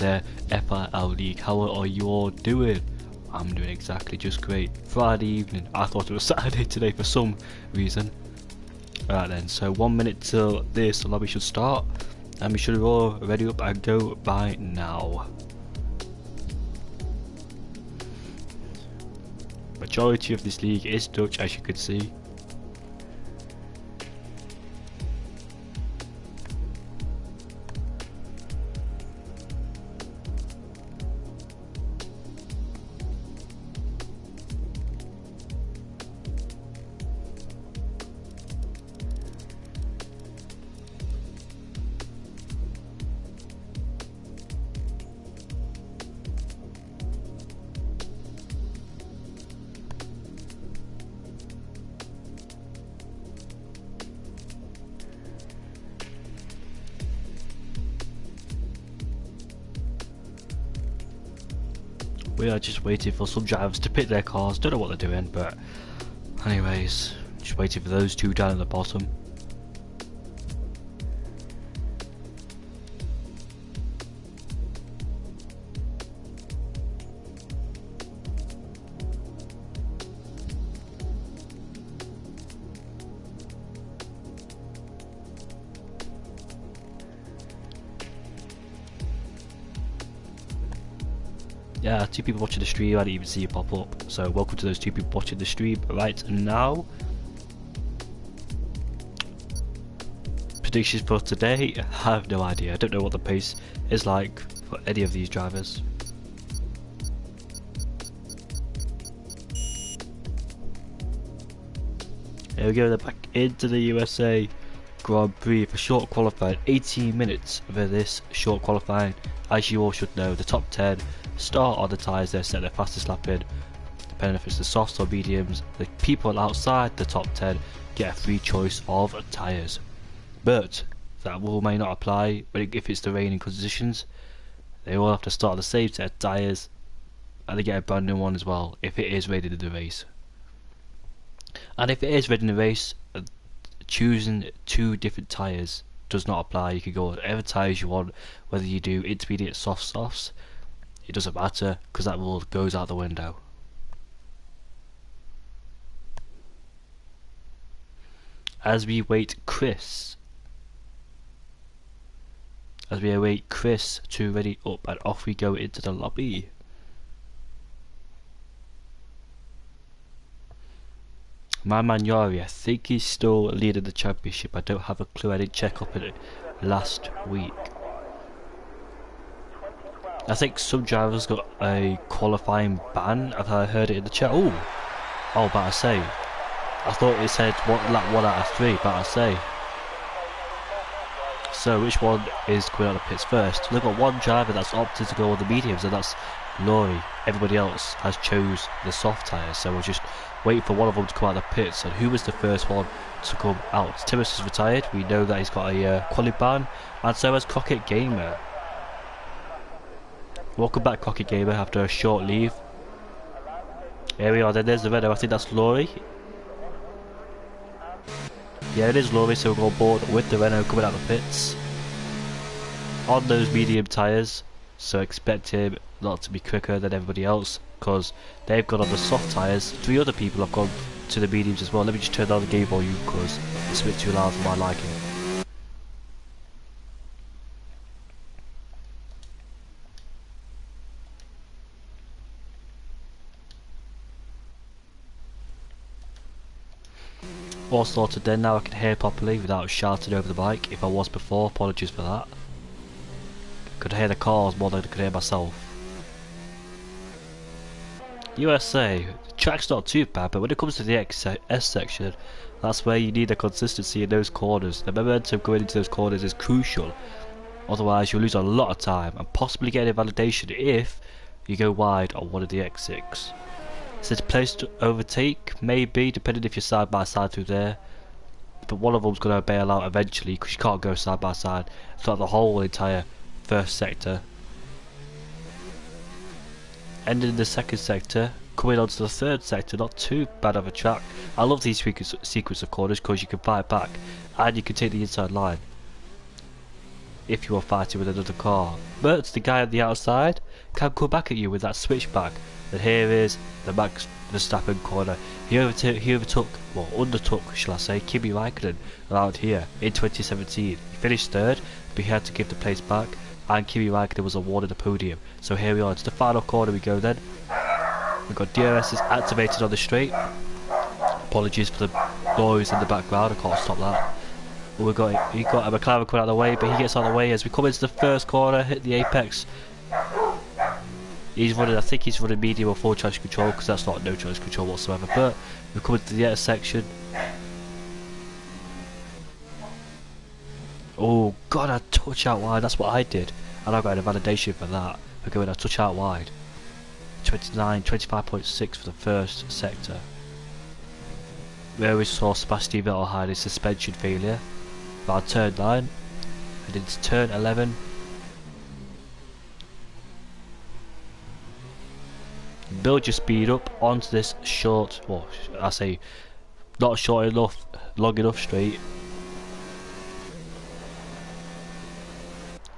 there, FRL League. How are you all doing? I'm doing exactly just great. Friday evening. I thought it was Saturday today for some reason. Alright then, so 1 minute till this lobby should start, and we should all ready up and go by now. Majority of this league is Dutch, as you can see. We are just waiting for some drivers to pit their cars. Don't know what they're doing, but anyways, just waiting for those two down at the bottom. Yeah, 2 people watching the stream. I didn't even see you pop up. So welcome to those 2 people watching the stream right now. Predictions for today? I have no idea. I don't know what the pace is like for any of these drivers. Here we go, they're back into the USA Grand Prix for short qualifying. 18 minutes for this short qualifying. As you all should know, the top 10 start on the tyres they set their fastest lap in. Depending if it's the softs or mediums, the people outside the top 10 get a free choice of tyres. But that rule may not apply if it's the raining conditions. They all have to start the same set of tyres, and they get a brand new one as well if it is raining in the race. And if it is raining in the race, choosing 2 different tyres does not apply. You can go whatever tyres you want, whether you do intermediate, softs. It doesn't matter because that rule goes out the window. As we await Chris to ready up, and off we go into the lobby. My man Yari, I think he's still leading the championship. I don't have a clue. I didn't check up it last week. I think some drivers got a qualifying ban. I've heard it in the chat. Oh, but I say, I thought it said lap 1 out of 3, but I say. So which one is coming out of the pits first? We've got one driver that's opted to go on the mediums, and that's Laurie. Everybody else has chose the soft tyres, so we'll just wait for one of them to come out of the pits. And who was the first one to come out? Timus is retired. We know that he's got a quali ban, and so has Crockett Gamer. Welcome back, Crockett Gamer, after a short leave. Here we are, then there's the Renault. I think that's Laurie. Yeah, it is Laurie, so we'll go board with the Renault coming out of the pits on those medium tyres, so expect him not to be quicker than everybody else because they've gone on the soft tyres. 3 other people have gone to the mediums as well. Let me just turn down the game volume because it's a bit too loud for my liking. All sorted then, now I can hear properly without shouting over the mic. If I was before, apologies for that. I could hear the cars more than I could hear myself. USA, the track's not too bad, but when it comes to the S section, that's where you need a consistency in those corners. The momentum going into those corners is crucial. Otherwise you'll lose a lot of time and possibly get invalidation if you go wide on one of the X6. Is it a place to overtake? Maybe, depending if you're side by side through there. But one of them's going to bail out eventually because you can't go side by side throughout the whole entire first sector. Ending in the second sector, coming on to the third sector, not too bad of a track. I love these sequence of corners because you can fight back and you can take the inside line. if you are fighting with another car. But the guy on the outside can come back at you with that switchback. And here is the Max Verstappen corner. He undertook, shall I say, Kimi Raikkonen around here in 2017. He finished third, but he had to give the place back, and Kimi Raikkonen was awarded a podium. So here we are, to the final corner we go then. We've got DRS is activated on the straight. Apologies for the noise in the background, I can't stop that. But he got a McLaren coming out of the way, but he gets out of the way as we come into the first corner, hit the apex. He's running, I think he's running medium or full traction control, because that's not no traction control whatsoever. But we come into the intersection. Oh, got a touch out wide, that's what I did. And I got a validation for that, for going a touch out wide. 25.6 for the first sector. Where we saw Sebastian Vettel had his suspension failure. Around turn 9. And into turn 11. Build your speed up onto this short, well, I say not short enough, long enough straight.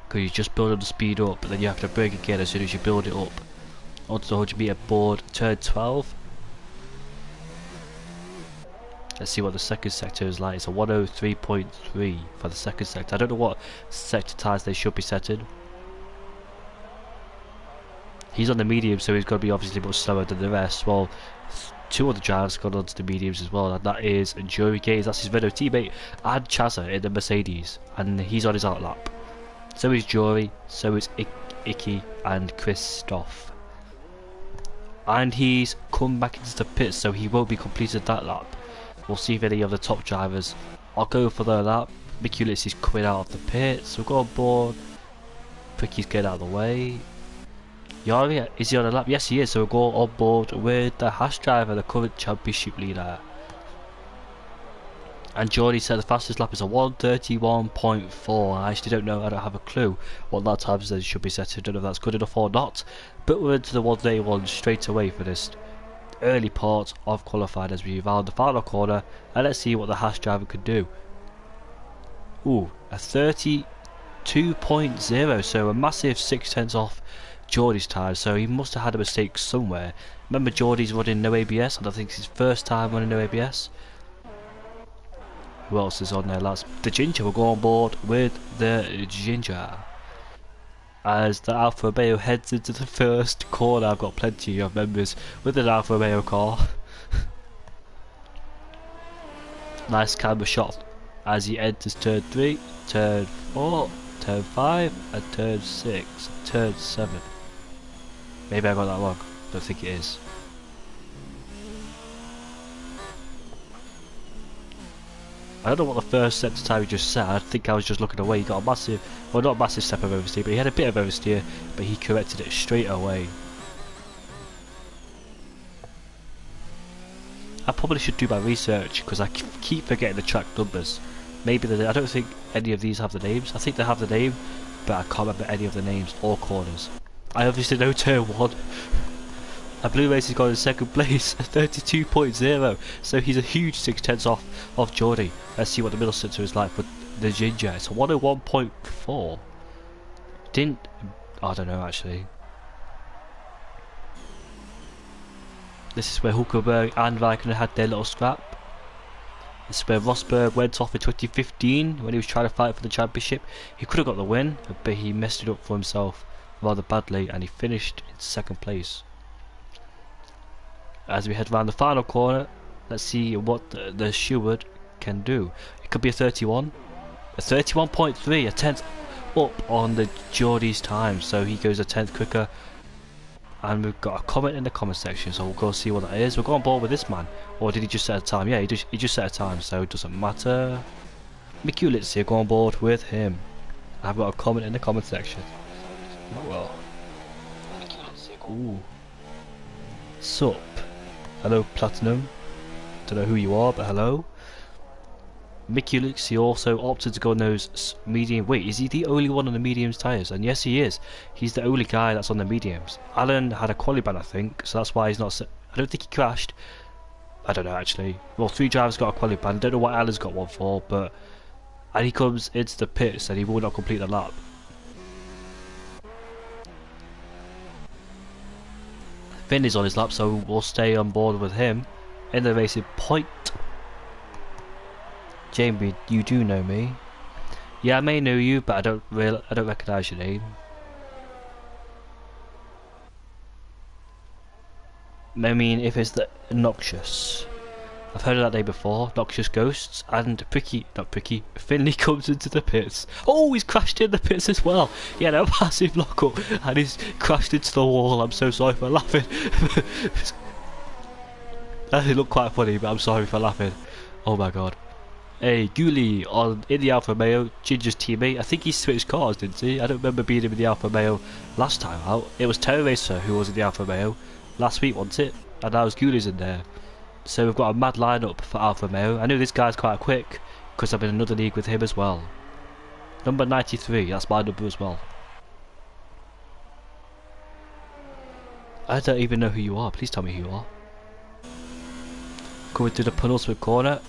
Because you just build the speed up, but then you have to brake again as soon as you build it up. Onto the 100 meter board, turn 12. Let's see what the second sector is like. It's a 103.3 for the second sector. I don't know what sector times they should be setting. He's on the medium, so he's got to be obviously much slower than the rest. Well, two other drivers got onto the mediums as well, and that is Joey Gaines, that's his Renault teammate, and Chaza in the Mercedes, and he's on his outlap. So is Jory, so is Icky and Christoph. And he's come back into the pits, so he won't be completed that lap. We'll see if any of the top drivers are going for their lap. Mikulis is coming out of the pits, we'll go on board. Pricky's getting out of the way. Yari, is he on a lap? Yes he is, so we'll go on board with the Haas driver, the current championship leader. And Jordy said the fastest lap is a 1:31.4. I actually don't know, I don't have a clue what that time says should be set. I don't know if that's good enough or not. But we're into the 1:31 straight away for this early part of qualifying as we round the final corner. And let's see what the Haas driver could do. Ooh, a 32.0, so a massive 6/10 off Geordie's time, so he must have had a mistake somewhere. Remember, Geordie's running no ABS, and I think it's his first time running no ABS. Who else is on there, lads? The Ginger will go on board with the Ginger. As the Alfa Romeo heads into the first corner, I've got plenty of members with an Alfa Romeo car. Nice camera shot as he enters turn 3, turn 4, turn 5, and turn 6, turn 7. Maybe I got that wrong, don't think it is. I don't know what the first sector time he just said. I think I was just looking away. He got a massive, well, not a massive step of oversteer, but he had a bit of oversteer, but he corrected it straight away. I probably should do my research because I keep forgetting the track numbers. Maybe I don't think any of these have the names. I think they have the name, but I can't remember any of the names or corners. I obviously know turn 1. And Blue Race has got in second place, 32.0, so he's a huge 6/10 off Geordie. Let's see what the middle sector is like for the Ginger. It's a 101.4. I don't know actually. This is where Hulkenberg and Raikkonen had their little scrap. This is where Rosberg went off in 2015 when he was trying to fight for the championship. He could have got the win, but he messed it up for himself rather badly, and he finished in second place. As we head around the final corner, let's see what the Stewart can do. It could be a 31, a 31.3, a 10th up on the Geordie's time, so he goes a 10th quicker. And we've got a comment in the comment section, so we'll go see what that is. We'll go on board with this man, or did he just set a time? Yeah, he just set a time, so it doesn't matter. Mikulis here, go on board with him. I've got a comment in the comment section. Well, ooh, sup? Hello, Platinum. Don't know who you are, but hello. Mikulis, he also opted to go on those medium. Wait, is he the only one on the mediums tyres? And yes, he is. He's the only guy that's on the mediums. Alan had a quali ban, I think, so that's why he's not. I don't think he crashed. I don't know actually. Well, 3 drivers got a quali ban. Don't know what Alan's got one for, but and he comes into the pits and he will not complete the lap. Finn is on his lap, so we'll stay on board with him in the racing point. Jamie, you do know me. Yeah, I may know you, but I don't recognise your name. I mean, if it's the Noxious. I've heard of that name before, Noxious Ghosts, and Finley comes into the pits. Oh, he's crashed in the pits as well. He had a massive lockup and he's crashed into the wall. I'm so sorry for laughing. That looked quite funny, but I'm sorry for laughing. Oh my god. Hey, Ghoulie in the Alfa Romeo, Ginger's teammate. I think he switched cars, didn't he? I don't remember being in the Alfa Romeo last time out. It was Terror Racer who was in the Alfa Romeo last week, wasn't it? And now Ghoulie's in there. So we've got a mad lineup for Alfa Romeo. I know this guy's quite quick because I'm in another league with him as well. Number 93, that's my number as well. I don't even know who you are. Please tell me who you are. Coming through the penultimate corner.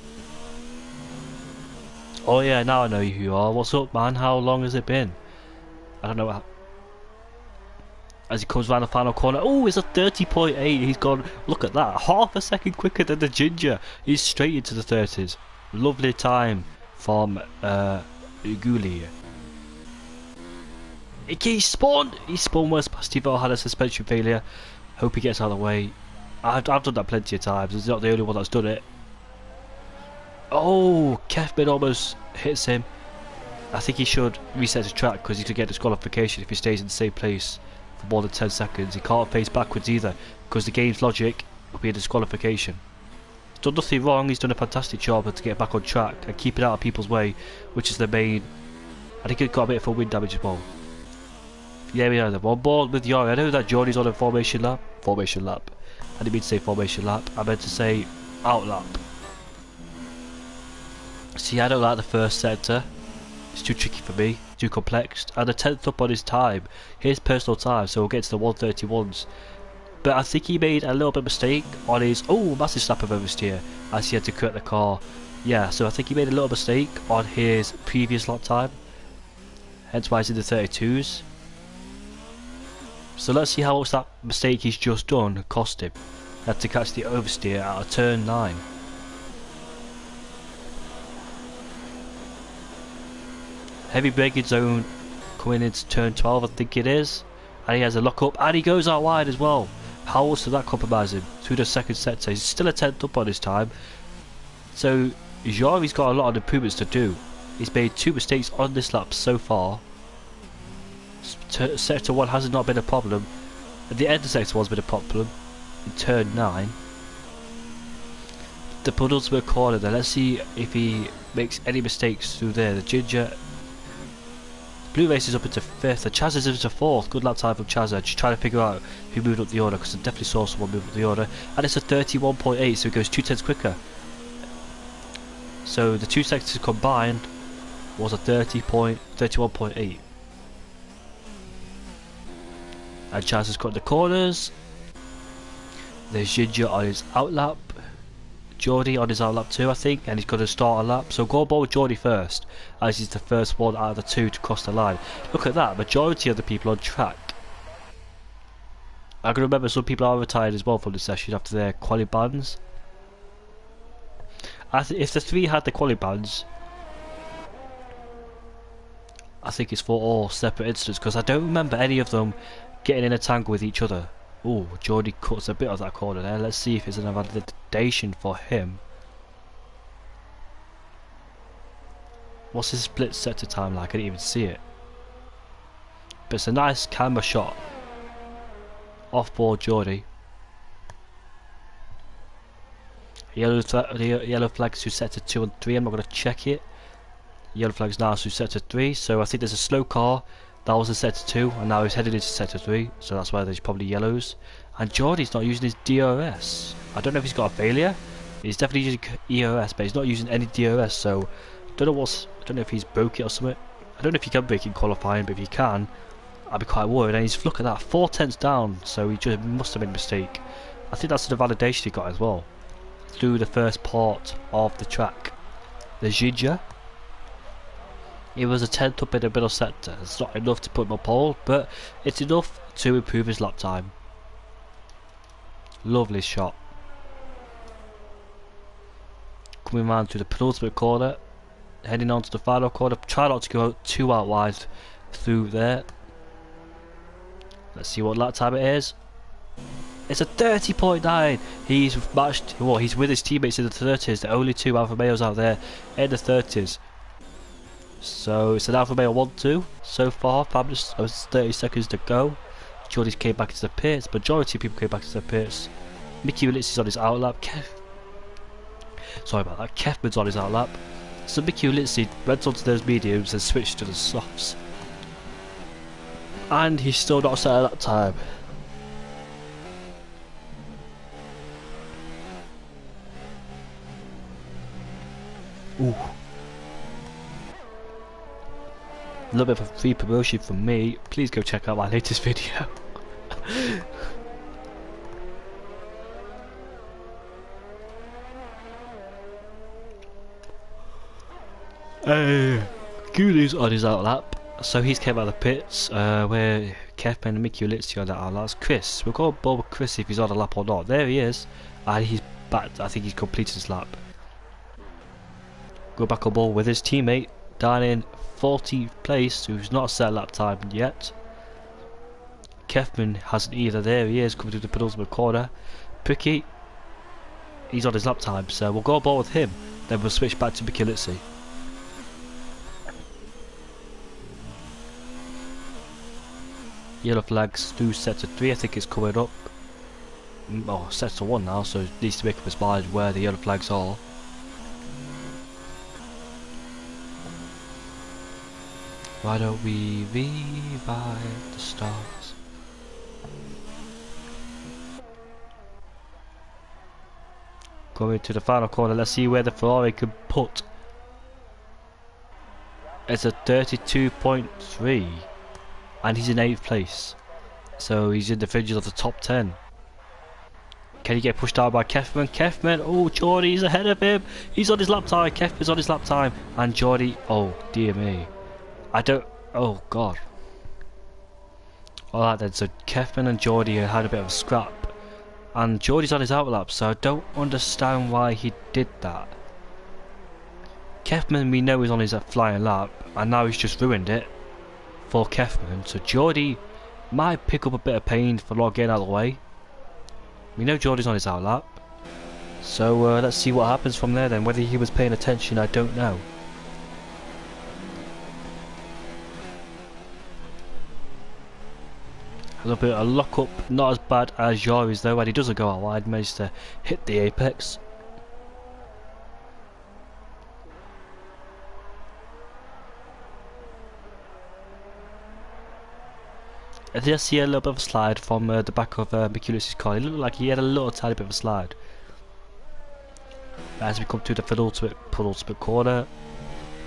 Oh yeah, now I know who you are. What's up, man? How long has it been? I don't know how. As he comes around the final corner. Oh, it's a 30.8. He's gone, look at that, half a second quicker than the Ginger. He's straight into the 30s. Lovely time from Ghoulie. He spawned where's Pastivo had a suspension failure. Hope he gets out of the way. I've done that plenty of times. He's not the only one that's done it. Oh, Kevin almost hits him. I think he should reset the track because he could get disqualification if he stays in the same place for more than 10 seconds. He can't face backwards either because the game's logic will be a disqualification. He's done nothing wrong. He's done a fantastic job to get back on track and keep it out of people's way, which is the main. I think he got a bit of wind damage as well. Yeah, we are on board with Yori. I know that Jordy's on a formation lap. I didn't mean to say formation lap. I meant to say out lap. See, I don't like the first sector. It's too tricky for me, too complex. And the 10th up on his time, his personal time, so we'll get to the 131s. But I think he made a little bit of mistake on his, oh, massive slap of oversteer, as he had to correct the car. Yeah, so I think he made a little mistake on his previous lap time, hence why he's in the 32s. So let's see how much that mistake he's just done cost him. He had to catch the oversteer out of turn 9. Heavy braking zone coming into turn 12, I think it is. And he has a lock up and he goes out wide as well. How else did that compromise him through the second sector? He's still a 10th up on his time. So Jari's got a lot of improvements to do. He's made 2 mistakes on this lap so far. Sector 1 has not been a problem. At the end of sector 1 has been a problem. In turn 9. The penultimate corner there. Let's see if he makes any mistakes through there. The Ginger. Blue Race is up into 5th, and Chaz is into 4th. Good lap time from Chaz. Just trying to figure out who moved up the order, because I definitely saw someone move up the order. And it's a 31.8, so it goes 2 tenths quicker. So the 2 sectors combined was a 31.8. And Chaz has cut the corners. There's Ginger on his outlap. Geordie on his outlap too, I think, and he's going to start a lap. So go on board with Geordie first, as he's the first one out of the 2 to cross the line. Look at that, majority of the people on track. I can remember some people are retired as well from the session after their quali bans. If the 3 had the quali bans, I think it's for all separate incidents, because I don't remember any of them getting in a tangle with each other. Oh, Geordie cuts a bit of that corner there. Let's see if it's an validation for him. What's his split sector time like? I didn't even see it. But it's a nice camera shot. Off board Geordie. Yellow flags through sector 2 and 3. I'm not going to check it. Yellow flags now through sector 3. So I think there's a slow car. That was in sector 2, and now he's headed into sector 3, so that's why there's probably yellows. And Geordie's not using his DRS. I don't know if he's got a failure. He's definitely using ERS, but he's not using any DRS, so I don't know if he's broke it or something. I don't know if he can break in qualifying, but if he can, I'd be quite worried. And he's, look at that, 4 tenths down, so he just must have made a mistake. I think that's the validation he got as well, through the first part of the track. The Ginger. It was a 10th up in the middle sector. It's not enough to put him on pole, but it's enough to improve his lap time. Lovely shot. Coming round to the penultimate corner. Heading on to the final corner. Try not to go too out wide through there. Let's see what lap time it is. It's a 30.9. He's matched. Well, he's with his teammates in the 30s. The only two Alfa Romeos out there in the 30s. So it's an Alfa Romeo 1-2 so far. 30 seconds to go. Jordy's came back into the pits. Majority of people came back into the pits. Mickey Ulysses on his outlap. Sorry about that. Kefman's on his outlap. So Mickey Ulysses went onto those mediums and switched to the softs. And he's still not set at that time. Ooh. A little bit of a free promotion from me. Please go check out my latest video. Guli's on his outlap, so he's came out of the pits. Where Kevin and Mickey Ulitsky on that outlap. Chris, we'll go on board with Chris if he's on a lap or not. There he is, and he's back. I think he's completed his lap. Go back on board with his teammate down in 40th place, who's not set lap time yet. Kefman hasn't either. There he is, coming through the penultimate corner. Picky, he's on his lap time, so we'll go on board with him. Then we'll switch back to Mickey Ulitsky. Yellow flags through set to 3, I think it's coming up. Oh, set to 1 now, so it needs to make up his mind where the yellow flags are. Why don't we revive the stars? Going to the final corner, let's see where the Ferrari can put. It's a 32.3. And he's in 8th place, so he's in the fringes of the top 10. Can he get pushed down by Kefman? Kefman, oh, Jordy's ahead of him. He's on his lap time. Kefman's on his lap time, and Jordy, oh dear me, oh god. Alright then, so Kefman and Jordy had a bit of a scrap, and Jordy's on his outlap, so I don't understand why he did that. Kefman, we know, is on his flying lap, and now he's just ruined it for Kefman, so Jordy might pick up a bit of pain for not getting out of the way. We know Jordy's on his outlap, so let's see what happens from there then. Whether he was paying attention, I don't know. A little bit of lock up, not as bad as Yari's though, and he doesn't go out wide, managed to hit the apex. I did see a little bit of a slide from the back of Mickey Ulysses' car. It looked like he had a little tiny bit of a slide. As we come to the penultimate corner,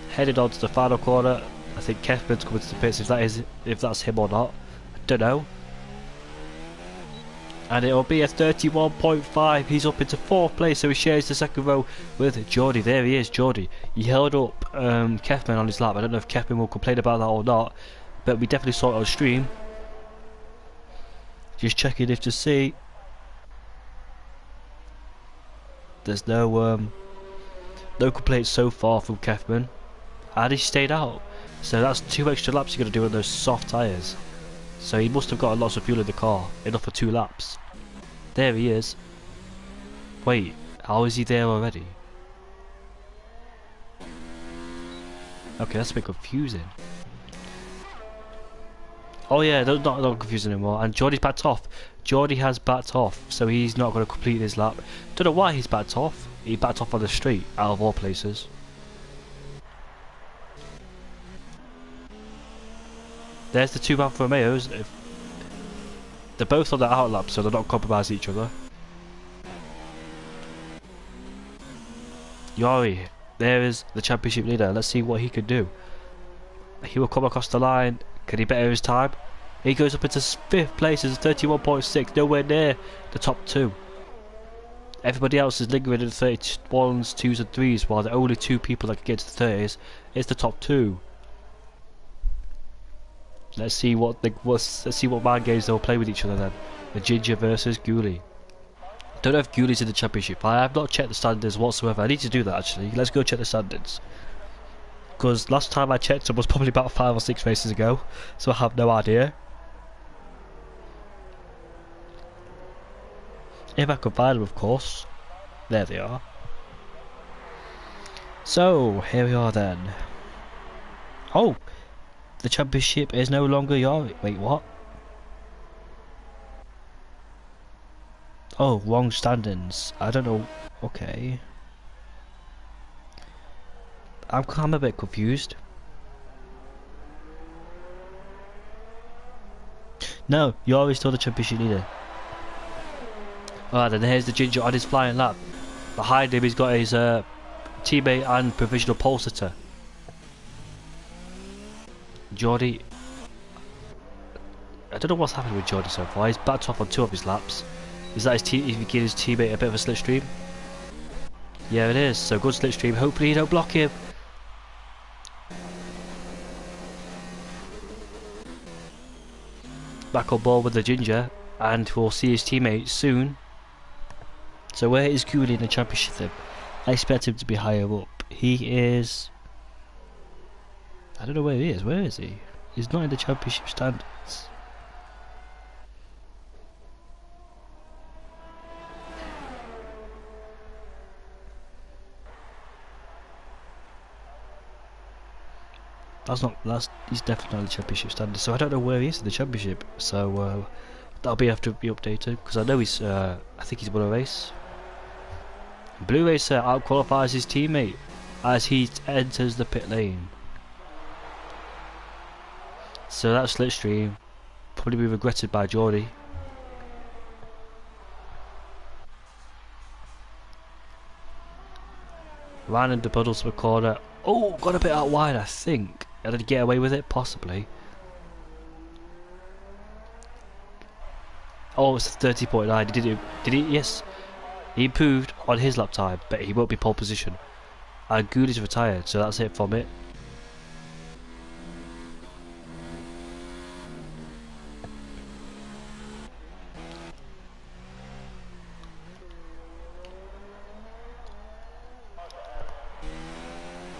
headed on to the final corner. I think Kefman's coming to the pits. If that's him or not, I don't know. And it will be a 31.5. He's up into 4th place, so he shares the second row with Jordy. There he is, Jordy. He held up Kefman on his lap. I don't know if Kefman will complain about that or not, but we definitely saw it on stream. Just checking if to see. There's no complaints so far from Kefman, and he stayed out. So that's 2 extra laps you're gonna do on those soft tyres. So he must have got lots of fuel in the car, enough for 2 laps. There he is. Wait, how is he there already? Okay, that's a bit confusing. Oh yeah, not confusing anymore. And Jordy's backed off. Jordy has backed off, so he's not going to complete his lap. Don't know why he's backed off. He backed off on the street, out of all places. There's the 2 Alfa Romeos. They're both on the outlap, so they're not compromising each other. Yari, there is the championship leader. Let's see what he can do. He will come across the line. Can he better his time? He goes up into 5th place. It's 31.6, nowhere near the top 2. Everybody else is lingering in the 31s, 2s and 3s, while the only 2 people that can get to the 30s is the top 2. Let's see what mind games they'll play with each other then. The Ginger versus Ghoulie. Don't know if Gooley's in the championship. I have not checked the standings whatsoever. I need to do that actually. Let's go check the standings. Because last time I checked it was probably about 5 or 6 races ago. So I have no idea. If I could find them, of course. There they are. So, here we are then. Oh! The championship is no longer your... Wait, what? Oh, wrong standings. I don't know. Okay. I'm a bit confused. No, you're still the championship leader. Alright, then here's the Ginger on his flying lap. Behind him he's got his teammate and provisional pole sitter. Geordie... I don't know what's happened with Geordie so far. He's backed off on 2 of his laps. Is that he's giving his teammate a bit of a slipstream? Yeah, it is. So good slipstream. Hopefully you don't block him. Back on board with the Ginger, and we'll see his teammate soon. So where is Cooley in the championship then? I expect him to be higher up. He is... I don't know where he is. Where is he? He's not in the championship standards. He's definitely not in the championship standards. So I don't know where he is in the championship. So that'll have to be updated because I know he's. I think he's won a race. Blue Racer out qualifies his teammate as he enters the pit lane. So that slipstream probably be regretted by Geordie. Ran into puddles for a corner. Oh, got a bit out wide, I think. Did he get away with it? Possibly. Oh, it's 30.9. Did he? Yes. He improved on his lap time, but he won't be pole position. And Good is retired, so that's it from it.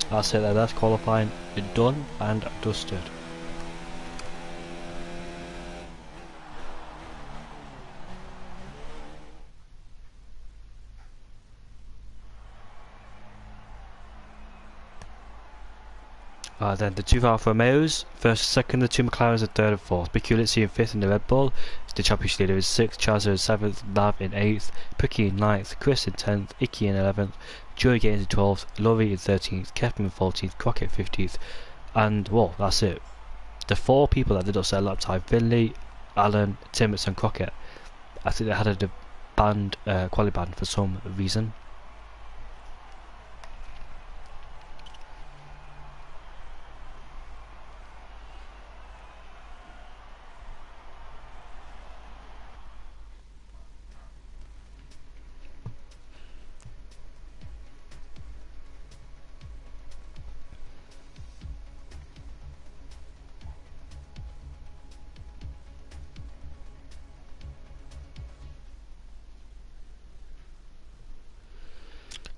That's it then, that's qualifying done and dusted. Then the 2 Alfa Romeos, first and second, the 2 McLarens are third and fourth. Biculizzi in fifth in the Red Bull, the championship leader is sixth, Chazza in seventh, Nav in eighth, Pricky in ninth, Chris in 10th, Icky in 11th, Joey Gaines in 12th, Laurie in 13th, Kevin in 14th, Crockett 15th, and well, that's it. The 4 people that did not set a lap time, Finley, Allen, Timmets and Crockett, I think they had a banned, quali ban for some reason.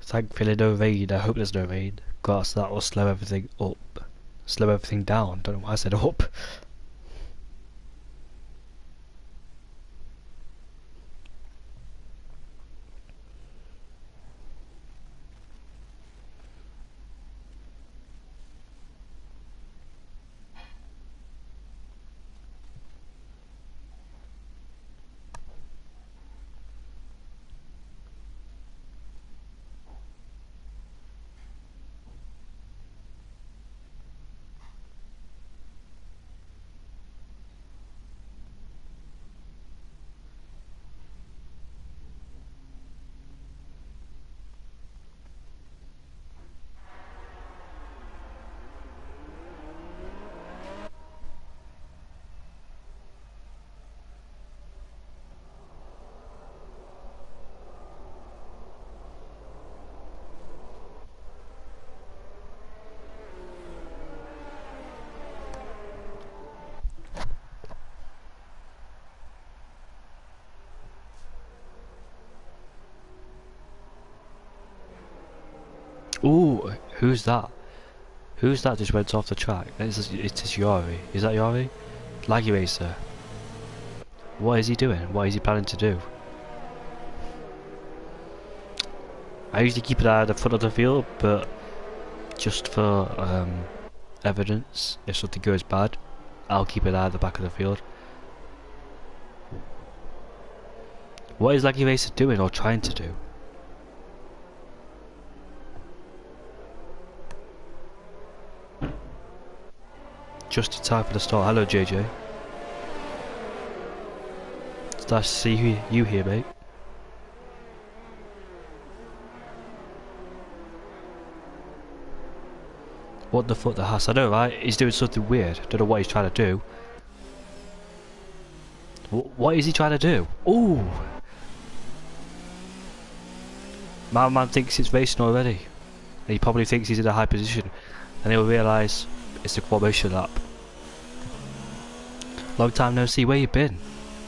Thankfully no rain, I hope there's no rain, because that will slow everything up. Slow everything down, don't know why I said up. Ooh, who's that? Who's that just went off the track? It's Yori. Is that Yori? Laggy Racer. What is he doing? What is he planning to do? I usually keep an eye at the front of the field, but just for evidence, if something goes bad, I'll keep an eye at the back of the field. What is Laggy Racer doing or trying to do? Just in time for the start. Hello, JJ. It's nice to see you here, mate. What the fuck, the Haas? I know, right? He's doing something weird. Don't know what he's trying to do. What is he trying to do? Ooh! My man thinks it's racing already. And he probably thinks he's in a high position. And he'll realise it's the formation lap. Long time no see. Where you been?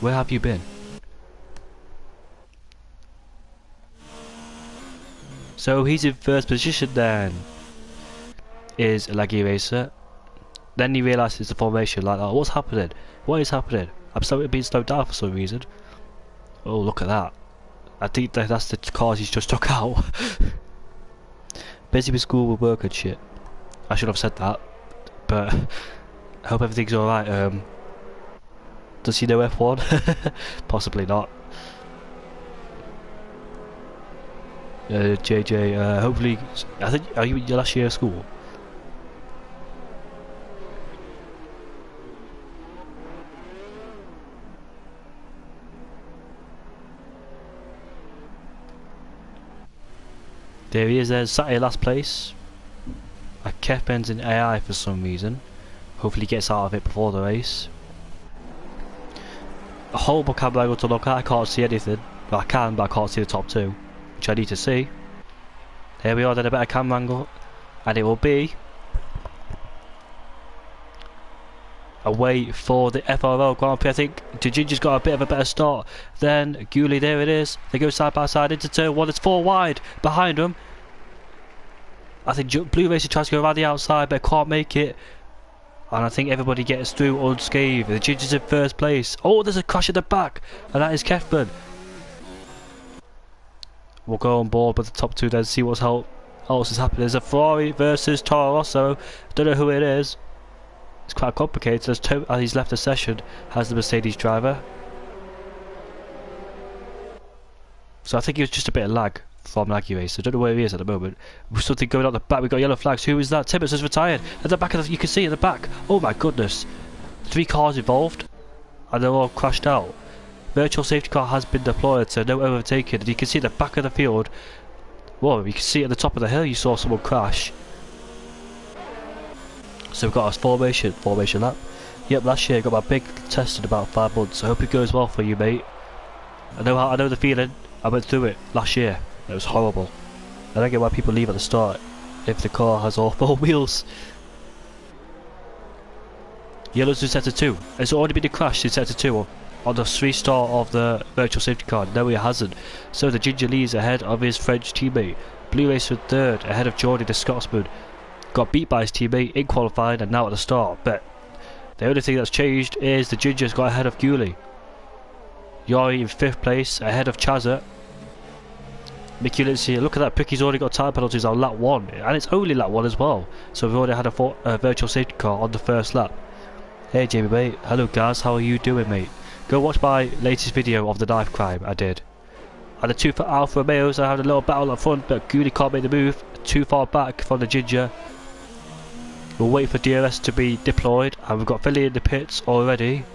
Where have you been? So he's in first position then. Is a Laggy Racer. Then he realises it's the formation like, oh, what's happening? What is happening? I'm being slowed down for some reason. Oh, look at that. I think that's the cars he's just took out. Busy with school, with work and shit. I should have said that. But I hope everything's alright. Does he know F1? Possibly not. JJ, hopefully, I think, are you in your last year of school? There he is then, sat in last place. I kept Ben's in AI for some reason. Hopefully he gets out of it before the race. A horrible camera angle to look at, I can't see anything. Well, I can, but I can't see the top two, which I need to see. Here we are then, a better camera angle. And it will be away for the FRL Grand Prix. I think Ginger's got a bit of a better start than Guley. There it is. They go side by side into turn one. It's 4 wide behind them. I think Blue Racer tries to go around the outside but can't make it. And I think everybody gets through unscathed. The Ginger's in first place. Oh, there's a crash at the back. And that is Kefman. We'll go on board with the top two then, see what's else is happening. There's a Ferrari versus Toro Rosso. Don't know who it is. It's quite complicated. As he's left the session, has the Mercedes driver. So I think it was just a bit of lag from Laggy Racer. I don't know where he is at the moment. With something going on the back, we've got yellow flags. Who is that? Timmons has retired. At the back of the, you can see at the back. Oh my goodness. 3 cars involved. And they're all crashed out. Virtual safety car has been deployed, so no overtaking. And you can see at the back of the field. Whoa, you can see at the top of the hill you saw someone crash. So we've got a formation lap. Yep, last year I got my big test in about 5 months. I hope it goes well for you, mate. I know the feeling. I went through it last year. It was horrible. I don't get why people leave at the start if the car has all 4 wheels. Yellow's in sector 2. It's already been a crash in sector 2 on the 3-star of the virtual safety car. No, he hasn't. So the Ginger leads ahead of his French teammate. Blue Racer 3rd ahead of Jordy the Scotsman. Got beat by his teammate in qualifying and now at the start. But the only thing that's changed is the Ginger's got ahead of Guley. Yori in 5th place ahead of Chazza. Mickey Lindsay, look at that, Picky's already got time penalties on lap 1, and it's only lap 1 as well, so we've already had a virtual safety car on the first lap. Hey Jamie mate, hello guys, how are you doing mate? Go watch my latest video of the knife crime I did. And the 2 for Alfa Romeos, I had a little battle up front, but Goody can't make the move, too far back from the Ginger. We'll wait for DRS to be deployed, and we've got Philly in the pits already.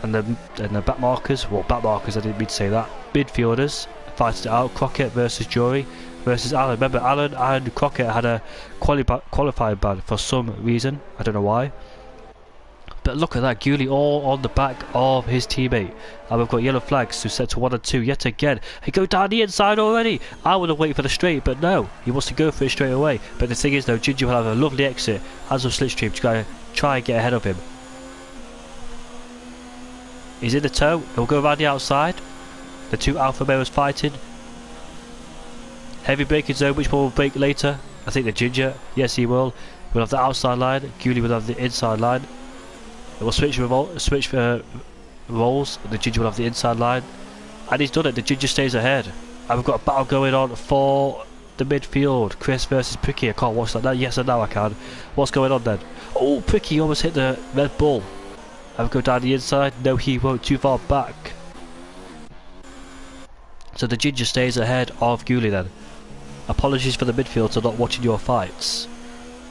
And the back markers, well back markers, I didn't mean to say that, midfielders. Fights it out. Crockett versus Jory versus Alan. Remember, Alan and Crockett had a qualifying ban for some reason. I don't know why. But look at that, Guley all on the back of his teammate. And we've got yellow flags to set to 1 and 2 yet again. He go down the inside already. I would have waited for the straight, but no, he wants to go for it straight away. But the thing is though, Ginger will have a lovely exit as of slipstream to try and get ahead of him. He's in the tow. He'll go around the outside. The 2 Alfa Romeos fighting. Heavy braking zone, which one will break later? I think the Ginger. Yes, he will. We'll have the outside line. Ghoulie will have the inside line. It will switch roles. The Ginger will have the inside line. And he's done it. The Ginger stays ahead. And we've got a battle going on for the midfield. Chris versus Pricky. I can't watch that now. Yes, and now I can. What's going on then? Oh, Pricky almost hit the Red Bull. And we go down the inside. No, he won't. Too far back. So the Ginger stays ahead of Ghoulie then. Apologies for the midfield for not watching your fights.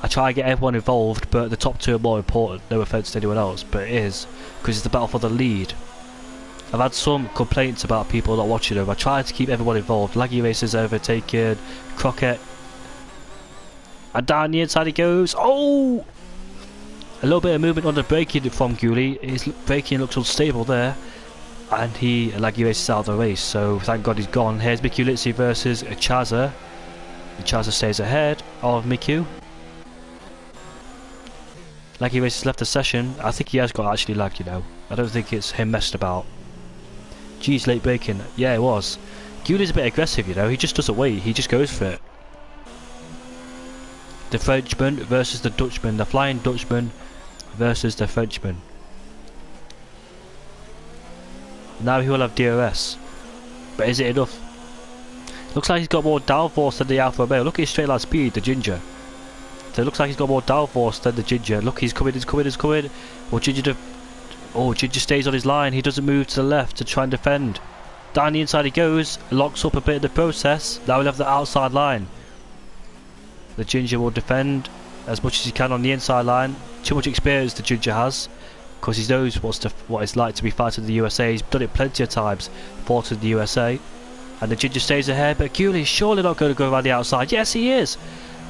I try and get everyone involved, but the top two are more important. No offence to anyone else, but it is, because it's the battle for the lead. I've had some complaints about people not watching them. I try to keep everyone involved. Laggy Racer's overtaken. Crockett. And down the inside he goes. Oh! A little bit of movement on the braking from Ghoulie. His braking looks unstable there. And Laggy Racer's out of the race, so thank God he's gone. Here's Miku Litzy versus Chaza. Chaza stays ahead of Miku. Laggy Racer's left the session. I think he has got actually lagged, you know. I don't think it's him messed about. Geez, late braking. Yeah, it was. Ghoulie's a bit aggressive, you know. He just doesn't wait. He just goes for it. The Frenchman versus the Dutchman. The Flying Dutchman versus the Frenchman. Now he will have DRS. But is it enough? Looks like he's got more downforce than the Alfa Romeo. Look at his straight line speed, the Ginger. So it looks like he's got more downforce than the Ginger. Look, he's coming, he's coming, he's coming. Well, Ginger stays on his line. He doesn't move to the left to try and defend. Down the inside he goes. Locks up a bit in the process. Now we'll have the outside line. The Ginger will defend as much as he can on the inside line. Too much experience the Ginger has, because he knows what it's like to be fighting the USA. He's done it plenty of times, fought in the USA. And the Ginger stays ahead, but Ghoulie is surely not going to go around the outside. Yes, he is.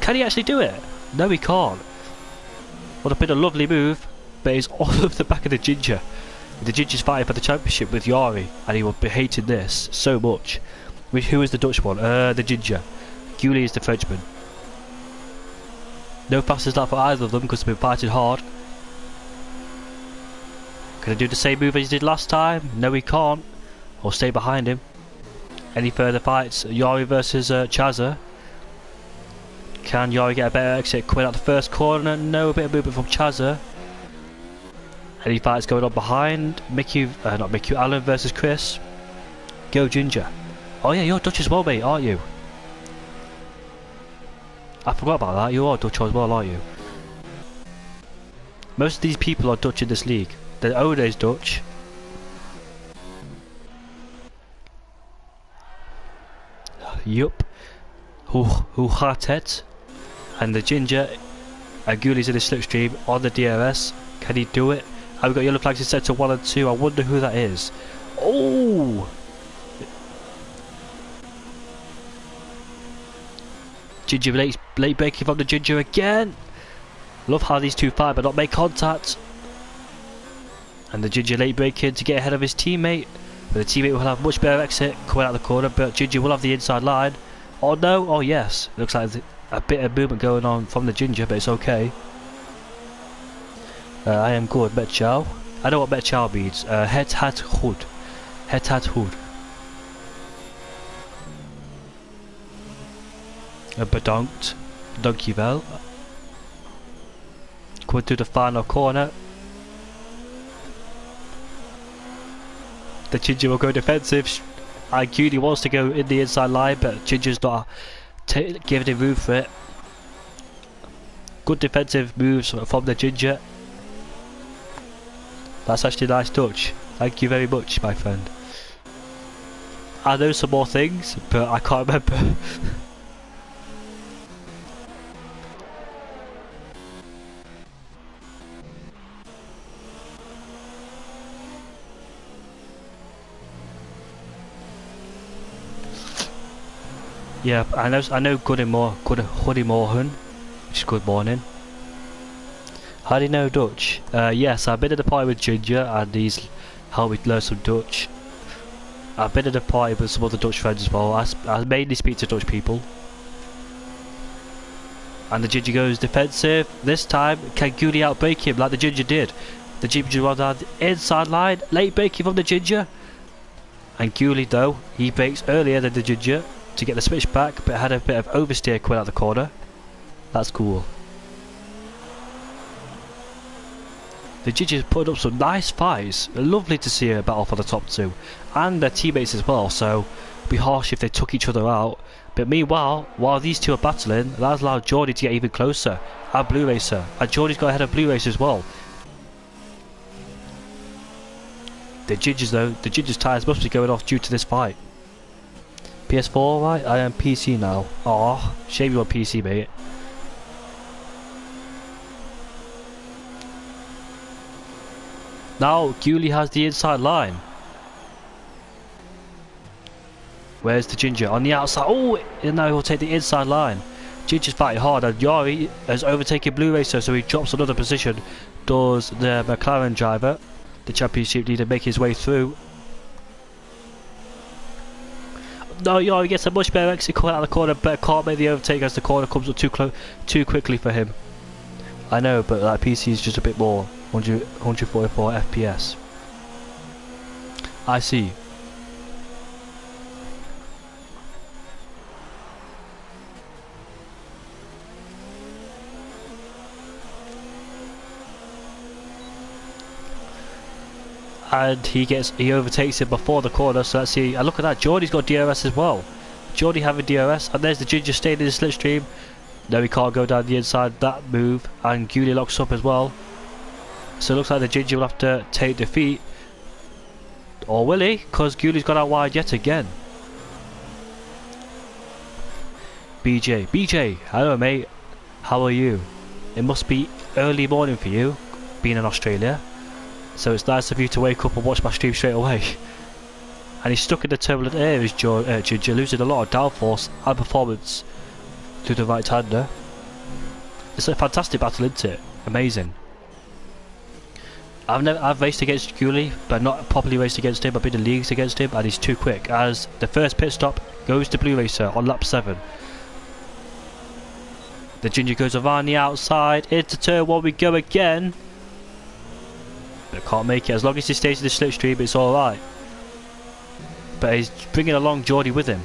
Can he actually do it? No, he can't. Would have been a lovely move, but he's off of the back of the Ginger. The Ginger's fighting for the championship with Yari, and he will be hating this so much. Who is the Dutch one? The Ginger. Ghoulie is the Frenchman. No fastest lap for either of them because they've been fighting hard. Can he do the same move as he did last time? No, he can't. Or stay behind him. Any further fights? Yari versus Chaza. Can Yari get a better exit coming out the first corner? No, a bit of movement from Chaza. Any fights going on behind? Alan versus Chris. Go Ginger. Oh yeah, you're Dutch as well, mate, aren't you? I forgot about that. You are Dutch as well, aren't you? Most of these people are Dutch in this league. The owner is Dutch. Yup. Who Hartet. And the Ginger. And Ghoulie's in the slipstream on the DRS. Can he do it? And we've got yellow flags set to 1 and 2. I wonder who that is. Oh! Ginger late braking from the Ginger again. Love how these two fight but not make contact. And the Ginger late braking to get ahead of his teammate. But the teammate will have much better exit coming out of the corner. But Ginger will have the inside line. Oh no! Oh yes! Looks like a bit of movement going on from the Ginger, but it's okay. I am good, Bet Chow. I know what Bet Chow means. Het hat goed. Het hat goed. Bedankt. Dankjewel. Going to the final corner. The Ginger will go defensive. And Ghoulie wants to go in the inside line, but Ginger's not giving him room for it. Good defensive moves from the Ginger. That's actually a nice touch. Thank you very much, my friend. I know some more things, but I can't remember. Yeah, I know good Hoodie Morhan, which is good morning. How do you know Dutch? Yes, I've been at the party with Ginger and he's helped me learn some Dutch. I've been at the party with some other Dutch friends as well. I mainly speak to Dutch people. And the Ginger goes defensive. This time, can Ghoulie outbrake him like the Ginger did? The Ginger runs down the inside line, late braking from the Ginger. And Ghoulie though, he brakes earlier than the Ginger to get the switch back, but had a bit of oversteer coming out the corner. That's cool. The Ginger's putting up some nice fights. Lovely to see a battle for the top two. And their teammates as well, so it'd be harsh if they took each other out. But meanwhile, while these two are battling, that allowed Geordie to get even closer. And Blue Racer. And Geordie's got ahead of Blue Racer as well. The Gingers though, the Gingers tyres must be going off due to this fight. PS4, right? I am PC now. Aw, shame you on PC, mate. Now, Ghoulie has the inside line. Where's the Ginger? On the outside. Oh, and now he'll take the inside line. Ginger's fighting hard, and Yari has overtaken Blue Racer, so he drops another position. Does the McLaren driver, the championship leader, make his way through? No, Yari gets a much better exit coming out of the corner, but can't make the overtake as the corner comes up too quickly for him. I know, but like PC is just a bit more 144 FPS. I see. And he overtakes him before the corner, so let's see. And look at that, Geordie's got DRS as well. Geordie having DRS, and there's the Ginger staying in the slipstream. No, he can't go down the inside, that move, and Ghoulie locks up as well. So it looks like the Ginger will have to take defeat. Or will he? Because Ghoulie's gone out wide yet again. BJ, hello mate, how are you? It must be early morning for you, being in Australia. So it's nice of you to wake up and watch my stream straight away. And he's stuck in the turbulent air, is Ginger, losing a lot of downforce and performance through the right-hander. It's a fantastic battle, isn't it? Amazing. I've raced against Ghoulie, but not properly raced against him. I've been in leagues against him, and he's too quick. As the first pit stop goes to Blue Racer on lap 7. The Ginger goes around the outside, into turn 1 we go again. But can't make it. As long as he stays in the slipstream, it's alright. But he's bringing along Geordie with him.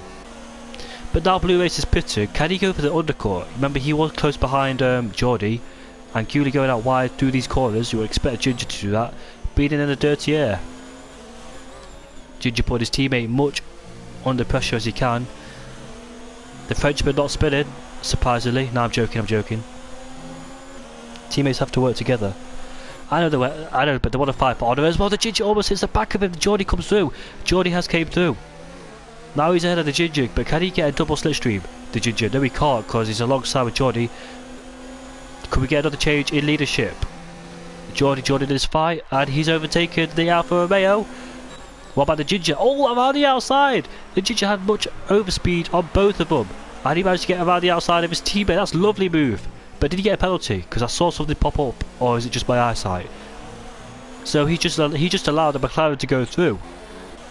But now Blue Racer's pitted. Can he go for the undercut? Remember, he was close behind Geordie. And Ghoulie going out wide through these corners. You would expect Ginger to do that. Beating in the dirty air. Ginger put his teammate much under pressure as he can. The Frenchman not spinning, surprisingly. No, I'm joking. Teammates have to work together. I know, but they want to fight for honour as well. The Ginger almost hits the back of him. Geordie comes through. Geordie has came through. Now he's ahead of the Ginger, but can he get a double slipstream? The Ginger, no he can't, because he's alongside with Geordie. Could we get another change in leadership? Geordie in this fight, and he's overtaken the Alfa Romeo. What about the Ginger? Oh, around the outside! The Ginger had much overspeed on both of them, and he managed to get around the outside of his teammate. That's a lovely move. But did he get a penalty? Because I saw something pop up, or is it just my eyesight? So he just allowed the McLaren to go through.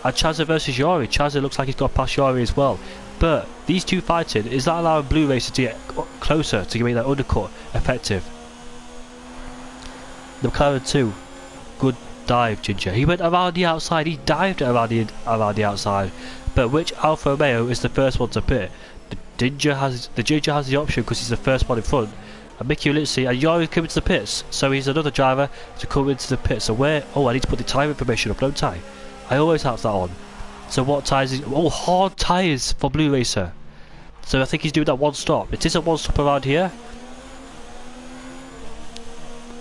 And Chazza versus Yari. Chazza looks like he's got past Yari as well. But these two fighting, is that allowing Blue Racer to get closer to make that undercut effective? The McLaren 2, good dive, Ginger. He went around the outside. He dived around the outside. But which Alfa Romeo is the first one to pit? The Ginger has the option because he's the first one in front. And Mickey Lindsay and Yari coming to the pits, so he's another driver to come into the pits. So where? Oh, I need to put the tyre information up, don't I? I always have that on. So what tyres is... Oh, hard tyres for Blue Racer. So I think he's doing that one stop. It is a one stop around here.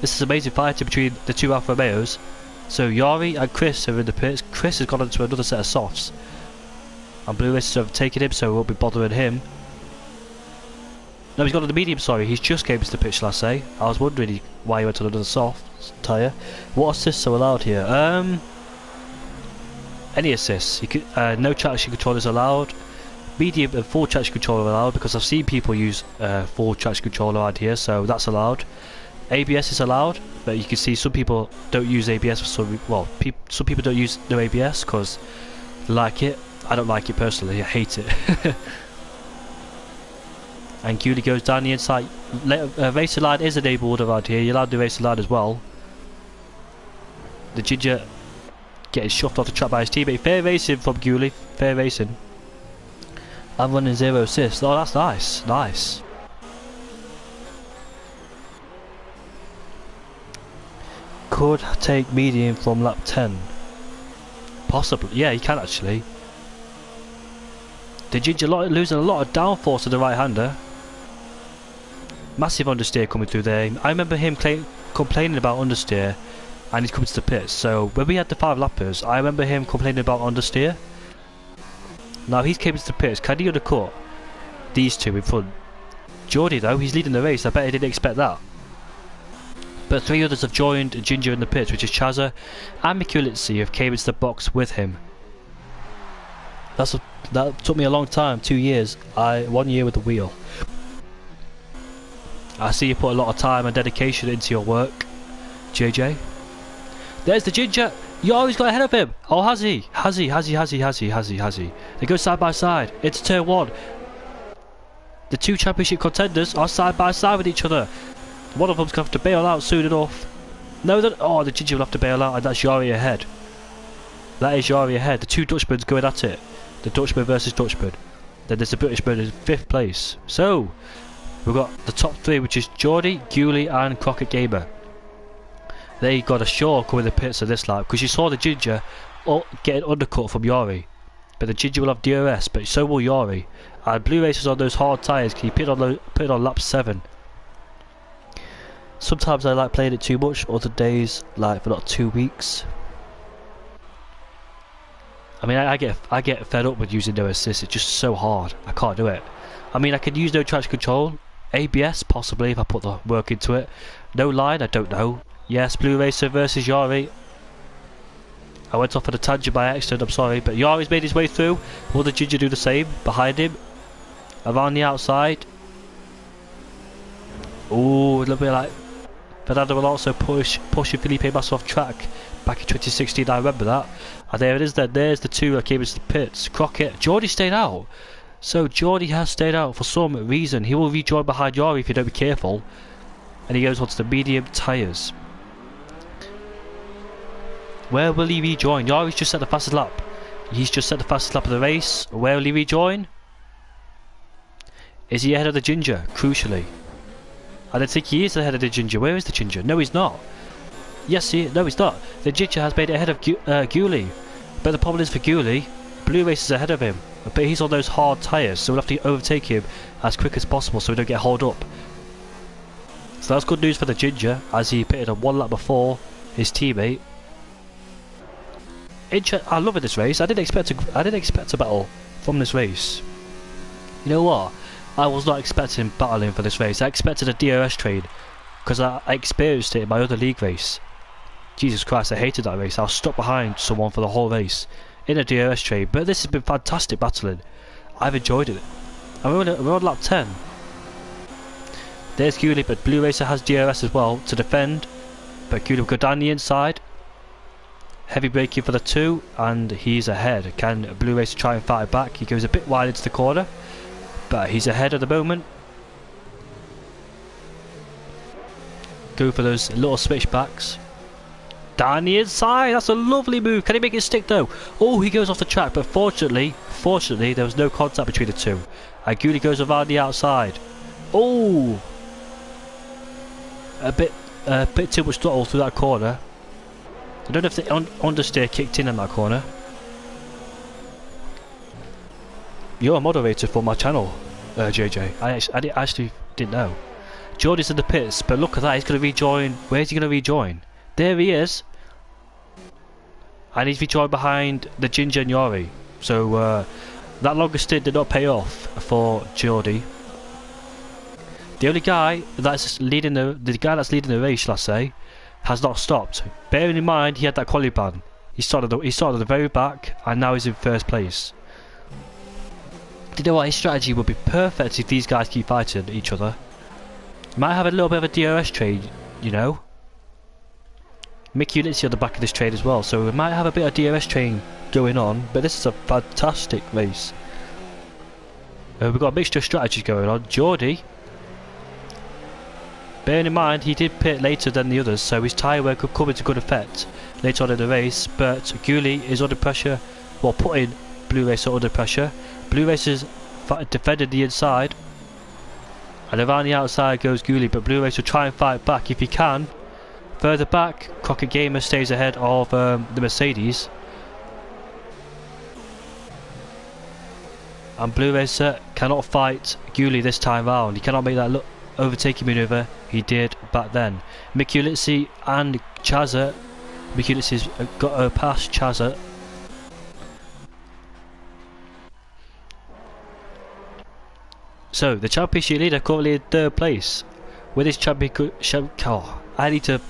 This is amazing fighting between the two Alfa Romeos. So Yari and Chris are in the pits. Chris has gone into another set of softs. And Blue Racer's overtaken him, so we won't be bothering him. No, he's gone on the medium, sorry. He's just came to the pitch, last say. I was wondering why he went on another soft tyre. What assists are allowed here? Any assists. You could, no traction control is allowed. Medium and full traction control are allowed, because I've seen people use full traction control around here, so that's allowed. ABS is allowed, but you can see some people don't use ABS for some... Well, some people don't use no ABS because they like it. I don't like it personally, I hate it. And Ghoulie goes down the inside. Racing line is enabled around here. You're allowed the racing line as well. The Ginger getting shoved off the track by his teammate. Fair racing from Ghoulie. Fair racing. I'm running 0 assists. Oh, that's nice. Nice. Could take medium from lap 10. Possibly. Yeah, he can actually. The Ginger losing a lot of downforce to the right-hander. Massive understeer coming through there. I remember him complaining about understeer, and he's coming to the pits. So when we had the 5 lappers, I remember him complaining about understeer. Now he's came to the pits. Can he undercut these two in front? Geordie though, he's leading the race. I bet he didn't expect that. But 3 others have joined Ginger in the pits, which is Chazza and Mikulitsi, have came into the box with him. That took me a long time, 2 years. 1 year with the wheel. I see you put a lot of time and dedication into your work, JJ. There's the Ginger. You always got ahead of him. Oh, has he? Has he? They go side by side. It's turn 1. The 2 championship contenders are side by side with each other. One of them's going to have to bail out soon enough. No, the Ginger will have to bail out, and that's Yari ahead. That is Yari ahead. The 2 Dutchmen going at it. The Dutchman versus Dutchman. Then there's the Britishman in 5th place. So we've got the top 3, which is Geordie, Guley and Crockett Gamer. They got a sure coming in the pits of this lap, because you saw the Ginger getting undercut from Yari. But the Ginger will have DRS, but so will Yari. And Blue Racers on those hard tyres. Can you put it on lap 7? Sometimes I like playing it too much, other days like for not 2 weeks. I mean, I get fed up with using no assist. It's just so hard. I can't do it. I mean, I could use no traction control, ABS possibly if I put the work into it. No line, I don't know. Yes, Blue Racer versus Yari. I went off on a tangent by accident, I'm sorry, but Yari's made his way through. Will the Ginger do the same? Behind him, around the outside. Ooh, a little bit like Fernando will also pushing Felipe Massa off track back in 2016. I remember that. And there it is. Then there's the 2 that came into the pits. Crockett, Geordie stayed out. So Geordie has stayed out for some reason. He will rejoin behind Yari if you don't be careful. And he goes onto the medium tyres. Where will he rejoin? Yari's just set the fastest lap. He's just set the fastest lap of the race. Where will he rejoin? Is he ahead of the Ginger? Crucially, I don't think he is ahead of the Ginger. Where is the Ginger? No, he's not. Yes, no, he's not. The Ginger has made it ahead of Guley. But the problem is for Guley, Blue Race is ahead of him. But he's on those hard tyres, so we'll have to overtake him as quick as possible so we don't get hauled up. So that's good news for the Ginger, as he pitted on 1 lap before his teammate. I love this race. I didn't expect a battle from this race. You know what? I was not expecting battling for this race. I expected a DRS trade because I experienced it in my other league race. Jesus Christ, I hated that race. I was stuck behind someone for the whole race in a DRS trade. But this has been fantastic battling. I've enjoyed it. And we're on lap 10. There's Guley, but Blue Racer has DRS as well to defend. But Guley will go down the inside. Heavy braking for the 2, and he's ahead. Can Blue Racer try and fight back? He goes a bit wide into the corner, but he's ahead at the moment. Go for those little switchbacks. Down the inside, that's a lovely move. Can he make it stick though? Oh, he goes off the track, but fortunately there was no contact between the 2. And Guley goes around the outside. Oh, a bit too much throttle through that corner. I don't know if the understeer kicked in that corner. You're a moderator for my channel, JJ. I actually didn't know. Geordie's in the pits, but look at that. He's going to rejoin. Where's he going to rejoin? There he is. And he's rejoined behind the Ginger and Yari. So that longer stint did not pay off for Geordie. The only guy that's leading the race, shall I say, has not stopped. Bearing in mind he had that quali ban. He started at the very back, and now he's in 1st place. Do you know what? His strategy would be perfect if these guys keep fighting each other. Might have a little bit of a DRS trade, you know. Mickey Ulitzi on the back of this trade as well, so we might have a bit of DRS train going on. But this is a fantastic race. We've got a mixture of strategies going on. Geordie, bearing in mind he did pit later than the others, so his tyre wear could come into good effect later on in the race. But Guley is under pressure, well, putting Blue Racer under pressure. Blue Racer's defended the inside. And around the outside goes Gulli, but Blue Race will try and fight back if he can. Further back, Crockett Gamer stays ahead of the Mercedes. And Blue Racer cannot fight Gulli this time round. He cannot make that overtaking manoeuvre he did back then. Mikulitsi and Chazza. Mikulitsi's got past Chazza. So the championship leader currently in third place with his championship. I need to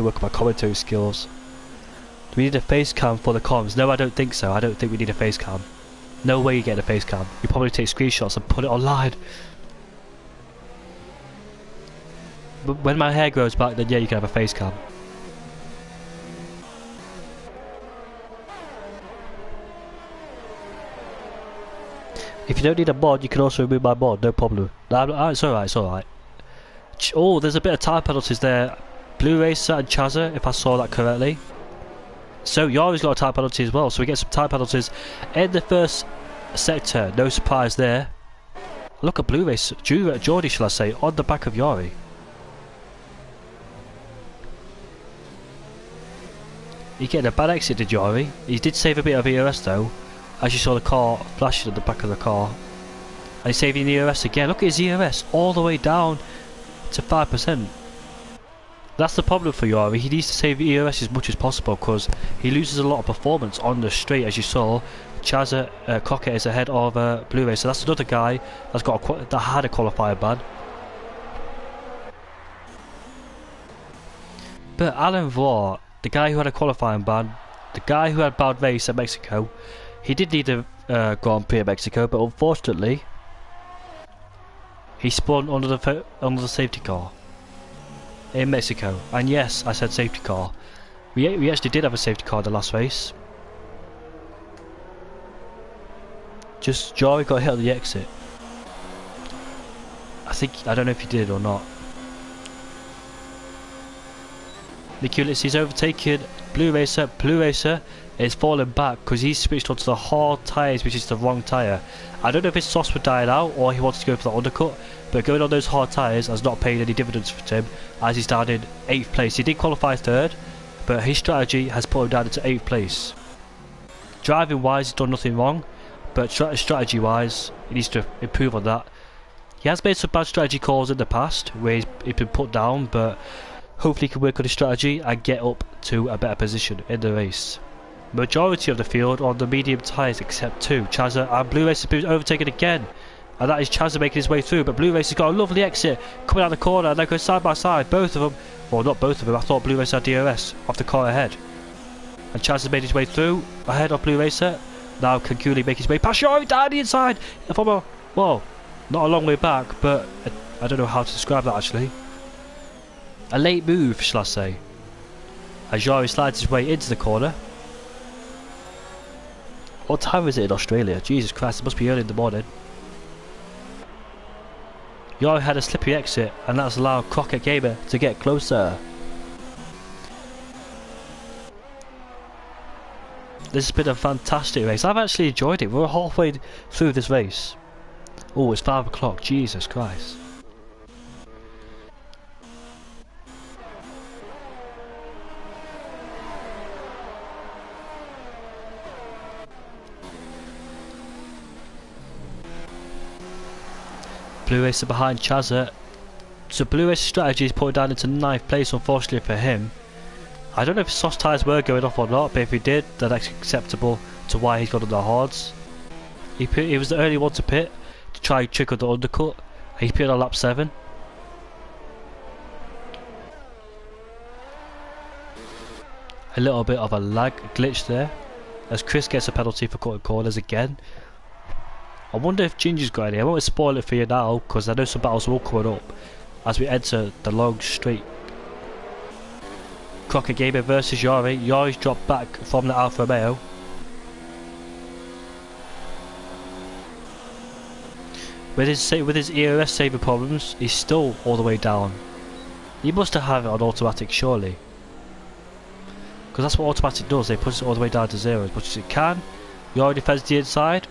work on my commentary skills. Do we need a face cam for the comms? No, I don't think so. I don't think we need a face cam. No way you get a face cam. You probably take screenshots and put it online. But when my hair grows back, then yeah, you can have a face cam. If you don't need a mod, you can also remove my mod, no problem. It's alright, it's alright. Oh, there's a bit of time penalties there. Blue Racer and Chazza, if I saw that correctly. So Yari's got a time penalty as well, so we get some time penalties in the first sector. No surprise there. Look at Blue Racer, Geordie shall I say, on the back of Yari. He getting a bad exit, did Yari. He did save a bit of ERS though, as you saw the car flashing at the back of the car. And he's saving the ERS again. Look at his ERS all the way down to 5%. That's the problem for Yari. He needs to save ERS as much as possible because he loses a lot of performance on the straight, as you saw. Chazza Crockett is ahead of Blue Racer. So that's another guy that had a qualifying ban. But Alan Vore, the guy who had a qualifying ban, the guy who had bad race at Mexico, he did need a Grand Prix at Mexico, but unfortunately he spun under the safety car in Mexico. And yes, I said safety car. We actually did have a safety car in the last race. Just Joey got hit at the exit. I don't know if he did or not. Niculis is overtaken Blue Racer. Blue Racer is falling back because he's switched onto the hard tyres, which is the wrong tyre. I don't know if his sauce were dying out or he wants to go for the undercut, but going on those hard tyres has not paid any dividends for him, as he's down in 8th place. He did qualify 3rd, but his strategy has put him down into 8th place. Driving wise, he's done nothing wrong, but strategy wise, he needs to improve on that. He has made some bad strategy calls in the past where he's been put down, but hopefully he can work on his strategy and get up to a better position in the race. Majority of the field on the medium tyres except 2, Chazza and Blue Racer has been overtaken again. And that is Chazza making his way through, but Blue Racer's got a lovely exit coming out the corner and they go side by side, both of them. Well, not both of them, I thought Blue Racer had DRS off the car ahead. And Chazza made his way through, ahead of Blue Racer. Now can Cooley make his way past Yari down the inside from a, well, not a long way back, but I don't know how to describe that actually. A late move, shall I say, as Yari slides his way into the corner. What time is it in Australia? Jesus Christ, it must be early in the morning. Yari had a slippery exit and that's allowed Crockett Gamer to get closer. This has been a fantastic race. I've actually enjoyed it. We're halfway through this race. Oh, it's 5 o'clock. Jesus Christ. Blue Racer behind Chazza. So Blue Racer's strategy is put down into 9th place, unfortunately for him. I don't know if his soft tyres were going off or not, but if he did, then that's acceptable to why he's got on the hards. He was the early one to pit to try and trick on the undercut. He pitted on lap 7. A little bit of a lag glitch there, as Chris gets a penalty for cutting corners again. I wonder if Ginger's got any. I won't spoil it for you now because I know some battles will come up as we enter the long straight. Crockett Gamer versus Yari. Yari's dropped back from the Alfa Romeo. With his ERS saver problems, he's still all the way down. He must have it on automatic surely, because that's what automatic does. They push it all the way down to 0 as much as it can. Yari defends the inside.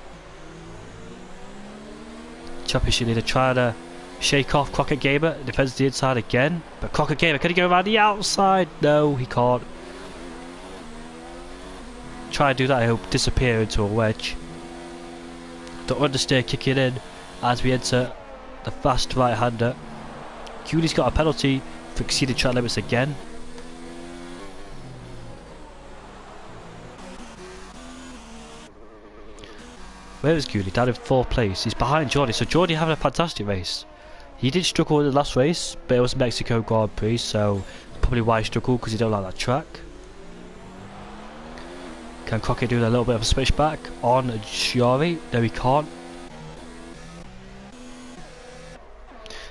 championship leader trying to shake off Crockett Gamer. Defends the inside again, but Crockett Gamer, can he go around the outside? No, he can't. Try to do that, he'll disappear into a wedge. The understeer kicking in as we enter the fast right-hander. Cooley's got a penalty for exceeding track limits again. Where is Cooley? Down in 4th place. He's behind Jordy, so Jordy having a fantastic race. He did struggle in the last race, but it was Mexico Grand Prix, so probably why he struggled, because he don't like that track. Can Crockett do a little bit of a switchback on Shiori? No, he can't.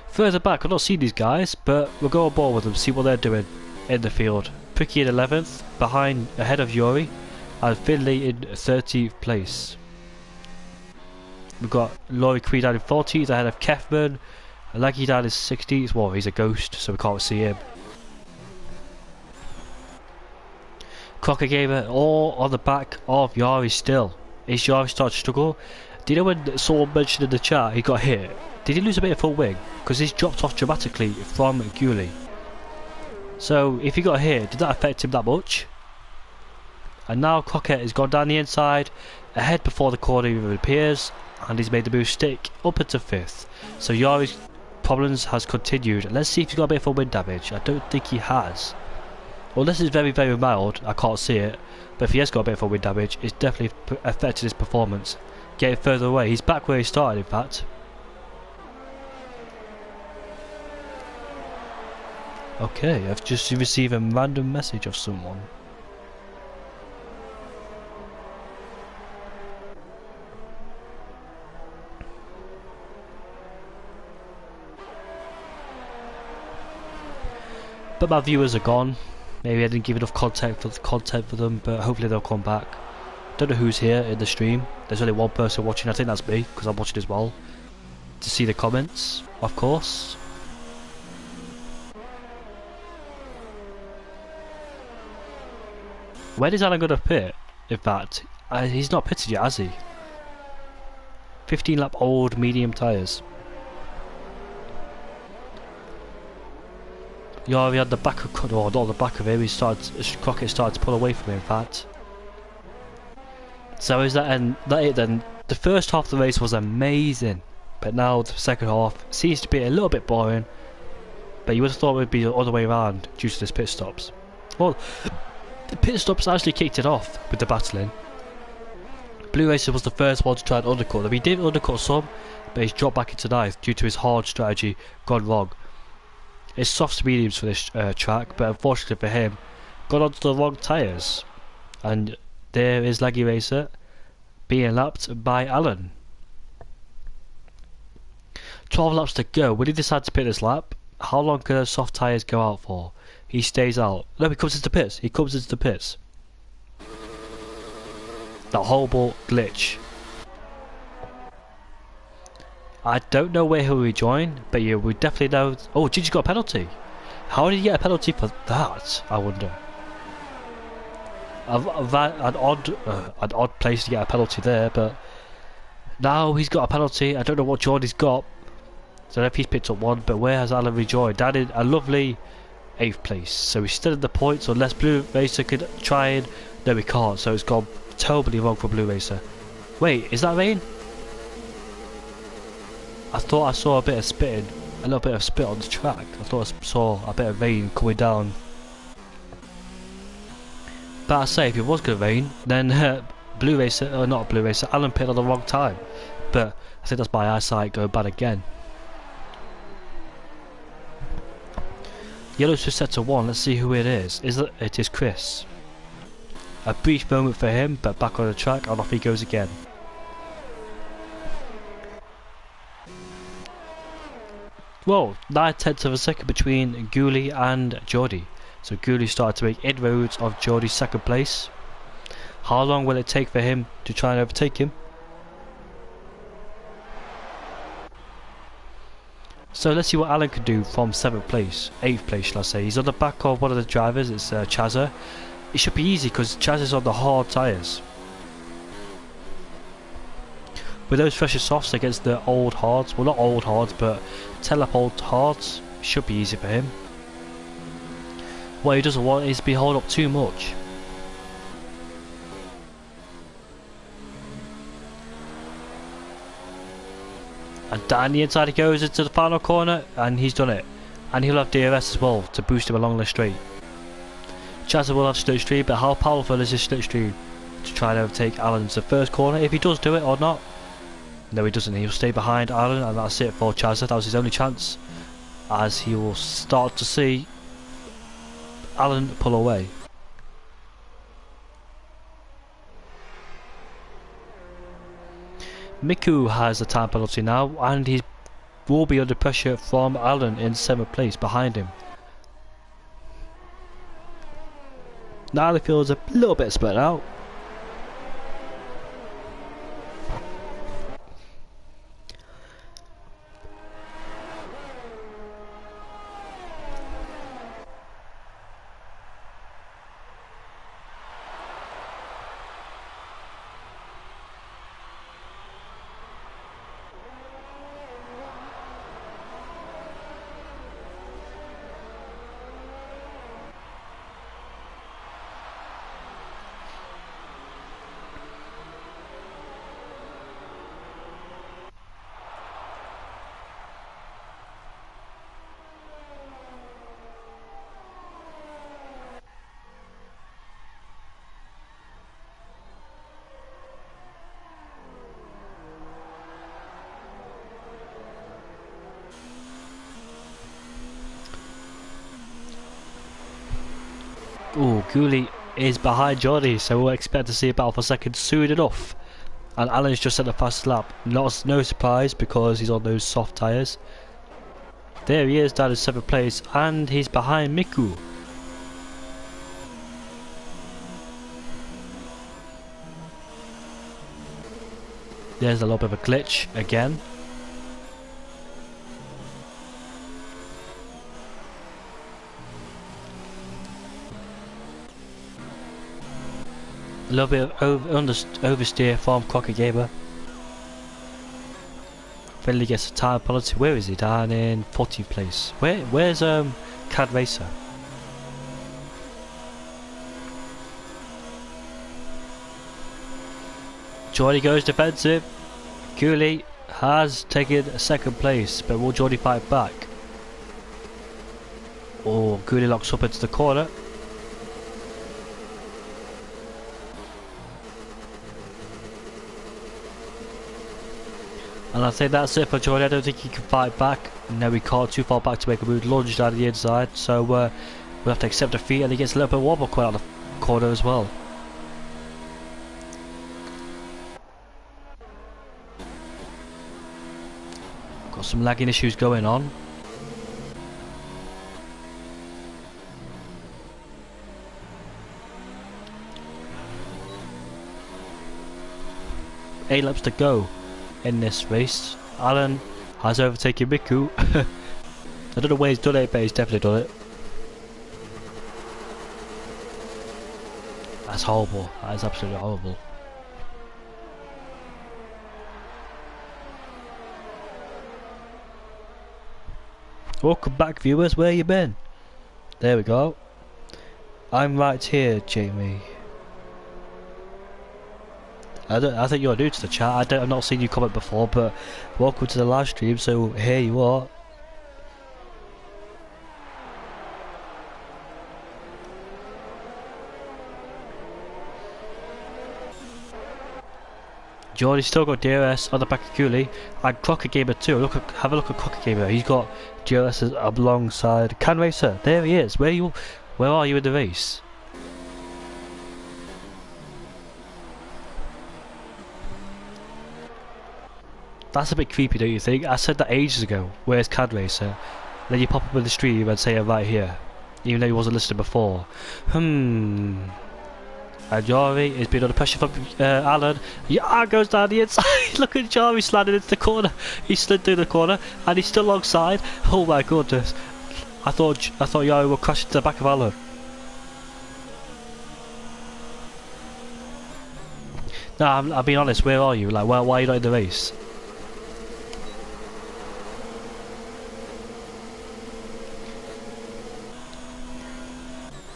Further back, I've not seen these guys, but we'll go on board with them, see what they're doing in the field. Pricky in 11th, ahead of Yuri, and Finley in 30th place. We've got Laurie Creed down in 40th, ahead of Kefman. Leggy down in 60th, well, he's a ghost, so we can't see him. Crockett Gamer all on the back of Yari still. Is Yari starting to struggle? Do you know when someone mentioned in the chat he got hit? Did he lose a bit of full wing? Because he's dropped off dramatically from Gully. So if he got hit, did that affect him that much? And now Crockett has gone down the inside, ahead before the corner even appears, and he's made the move stick up into 5th. So Yari's problems has continued. Let's see if he's got a bit of full wind damage. I don't think he has. Unless it's very, very mild, I can't see it. But if he has got a bit of wind damage, it's definitely affected his performance. Getting further away, he's back where he started in fact. Okay, I've just received a random message of someone. But my viewers are gone. Maybe I didn't give enough content for them, but hopefully they'll come back. Don't know who's here in the stream. There's only one person watching. I think that's me, because I'm watching as well. To see the comments, of course. When is Alan going to pit? In fact, he's not pitted yet, has he? 15 lap old medium tyres. Yari had the back of, well, not the back of him, Crockett started to pull away from him in fact. So is that it then? The first half of the race was amazing, but now the second half seems to be a little bit boring, but you would have thought it would be the other way around due to this pit stops. Well, the pit stops actually kicked it off with the battling. Blue Racer was the first one to try and undercut them. He did undercut some, but he's dropped back into 9th due to his hard strategy gone wrong. It's softs to mediums for this track, but unfortunately for him, got onto the wrong tyres. And there is Leggy Racer being lapped by Alan. 12 laps to go. Will he decide to pit this lap? How long can those soft tyres go out for? He stays out. No, he comes into the pits. He comes into the pits. That horrible glitch. I don't know where he'll rejoin, but yeah, we definitely know. Oh, Gigi's got a penalty. How did he get a penalty for that? I wonder. An odd place to get a penalty there, but now he's got a penalty. I don't know what Jordy's got. So I don't know if he's picked up one, but where has Alan rejoined? Down in a lovely 8th place. So he's still in the points, unless Blue Racer could try and. No, he can't. So it's gone totally wrong for Blue Racer. Wait, is that rain? I thought I saw a bit of spitting, a little bit of spit on the track. I thought I saw a bit of rain coming down. But I say, if it was going to rain, then Blue Racer, or not Blue Racer, Alan pitted on the wrong time. But I think that's my eyesight going bad again. Yellow's just set to 1. Let's see who it is. It is Chris. A brief moment for him, but back on the track, and off he goes again. Well, 9/10 of a second between Gooley and Geordie. So Gooley started to make inroads of Geordie's 2nd place. How long will it take for him to try and overtake him? So let's see what Alan can do from 7th place, 8th place shall I say. He's on the back of one of the drivers, it's Chazza. It should be easy because Chazza's on the hard tyres. with those fresher softs against the old hards, well not old hards but telep old hards, should be easy for him. What he doesn't want is to be held up too much. And down the inside he goes into the final corner, and he's done it. And he'll have DRS as well to boost him along the straight. Chazza will have slipstream, but how powerful is his slipstream to try and overtake Alan into the first corner, if he does do it or not? No, he doesn't. He'll stay behind Alan, and that's it for Chazza. That was his only chance, as he will start to see Alan pull away. Miku has a time penalty now, and he will be under pressure from Alan in 7th place behind him. Now he feels a little bit spread out. Ooh, Gooley is behind Jordy, so we'll expect to see a battle for second soon enough. And Alan's just at the fast lap. No surprise because he's on those soft tyres. There he is down in 7th place, and he's behind Miku. There's a little bit of a glitch again. A little bit of oversteer from Crocker Gamer. Finally gets a time penalty. Where is he? Down in 14th place. Where's Cad Racer? Jordy goes defensive. Cooley has taken 2nd place, but will Jordy fight back? Oh, Cooley locks up into the corner. And I think that's it for Jordy. I don't think he can fight back. No, he can't. Too far back to make a move. Lunge down the inside. So we'll have to accept defeat. And he gets a little bit of wobble quite out of the corner as well. Got some lagging issues going on. Eight laps to go in this race. Alan has overtaken Miku. I don't know where he's done it, but he's definitely done it. That's horrible. That is absolutely horrible. Welcome back, viewers. Where you been? There we go. I'm right here, Jamie. I think you're new to the chat. I've not seen you comment before, but welcome to the live stream. So here you are. Jordy's still got DRS on the back of Cooley, and Crocker Gamer too. Have a look at Crocker Gamer. He's got DRS alongside Can Racer. There he is. Where are you in the race? That's a bit creepy, don't you think? I said that ages ago. Where's Cad Racer? Then you pop up in the stream and say I'm right here, even though he wasn't listed before. And Jari is being under pressure from Alan. Yeah, goes down the inside. Look at Jari sliding into the corner. He slid through the corner and he's still alongside. Oh my goodness! I thought Jari would crash into the back of Alan. No, I'm being honest, where are you? Like, why are you not in the race?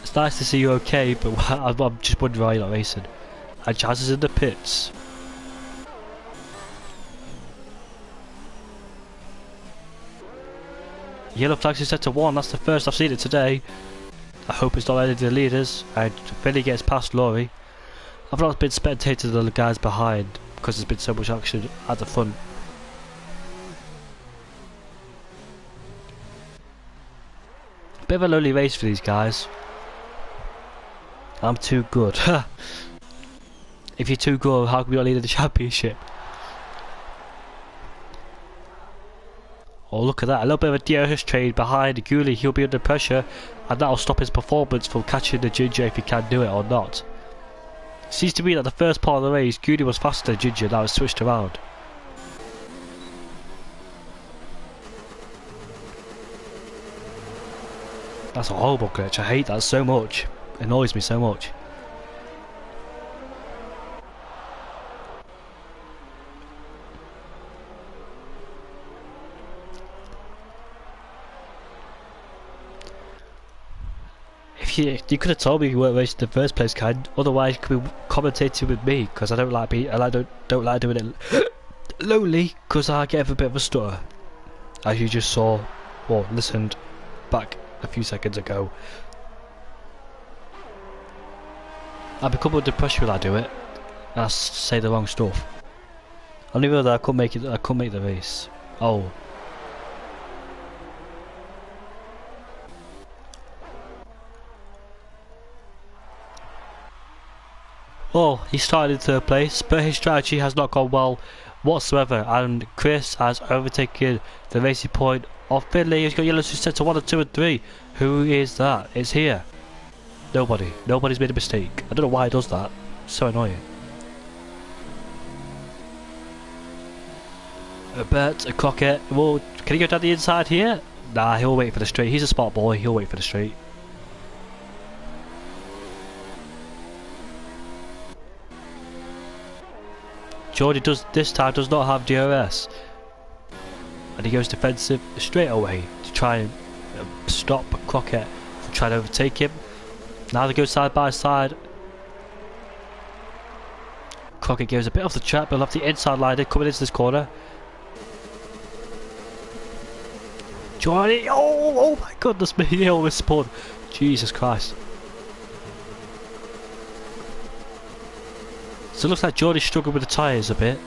It's nice to see you okay, but I'm just wondering why you're not racing. And Chaz is in the pits. Yellow flags is set to 1, that's the first I've seen it today. I hope it's not any of the leaders, and Finley gets past Laurie. I've not been spectating the guys behind, because there's been so much action at the front. Bit of a lonely race for these guys. I'm too good. If you're too good, how come you're not leading the championship? Oh, look at that, a little bit of a DRS trade behind Gooley. He'll be under pressure, and that'll stop his performance from catching the Ginger if he can do it or not. Seems to me that the first part of the race, Gooley was faster than Ginger, now it's switched around. That's a horrible glitch, I hate that so much. It annoys me so much. You could have told me you weren't racing in the first place, kind. Otherwise, you could be commentating with me, because I don't like doing it lonely, because I get a bit of a stutter, as you just saw or listened back a few seconds ago. I become under pressure when I do it, and I say the wrong stuff. I knew that I couldn't make it. I couldn't make the race. Oh. Well, he started in third place, but his strategy has not gone well whatsoever, and Chris has overtaken the racing point of Finley. He's got yellow set to 1 and 2 and 3. Who is that? It's here. Nobody. Nobody's made a mistake. I don't know why he does that. It's so annoying. Bert Crockett. Well, can he go down the inside here? Nah, he'll wait for the straight. He's a smart boy. He'll wait for the straight. Jordy does not have DRS, and he goes defensive straight away to try and stop Crockett from trying to overtake him. Now they go side by side. Crockett goes a bit off the track, but off the inside line. They're coming into this corner. Jordy, oh my goodness me, he almost spun. Jesus Christ. So it looks like Jordy's struggling with the tyres a bit.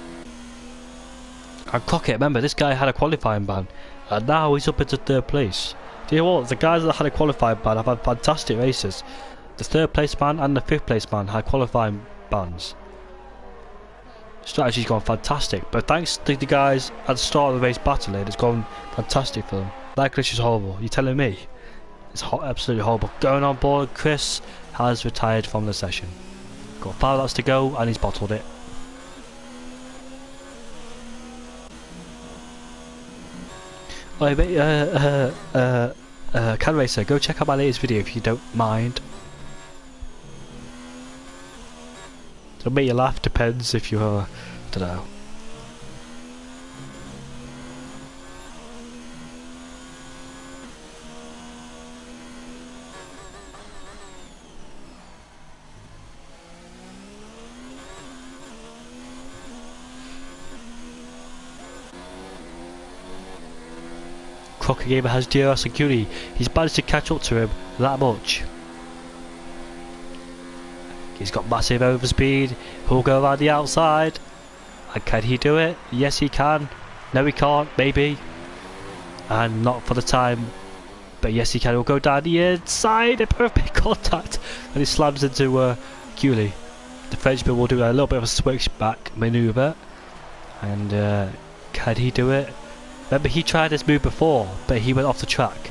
And Crockett, remember, this guy had a qualifying ban, and now he's up into third place. Do you know what? The guys that had a qualifying ban have had fantastic races. The third place man and the fifth place man had qualifying bans. Strategy's gone fantastic, but thanks to the guys at the start of the race battling, it's gone fantastic for them. That glitch is horrible. You're telling me? It's absolutely horrible. Going on board, Chris has retired from the session. Got 5 laps to go, and he's bottled it. Can Racer, go check out my latest video if you don't mind. It'll make you laugh, depends if you are, don't know. Crockett Gamer has DRS and Curie. He's managed to catch up to him that much. He's got massive overspeed. He'll go around the outside. And can he do it? Yes, he can. No, he can't. Maybe. And not for the time. But yes, he can. He'll go down the inside. They both make contact. And he slams into Cooley. The Frenchman will do a little bit of a switchback manoeuvre. And can he do it? Remember, he tried this move before, but he went off the track.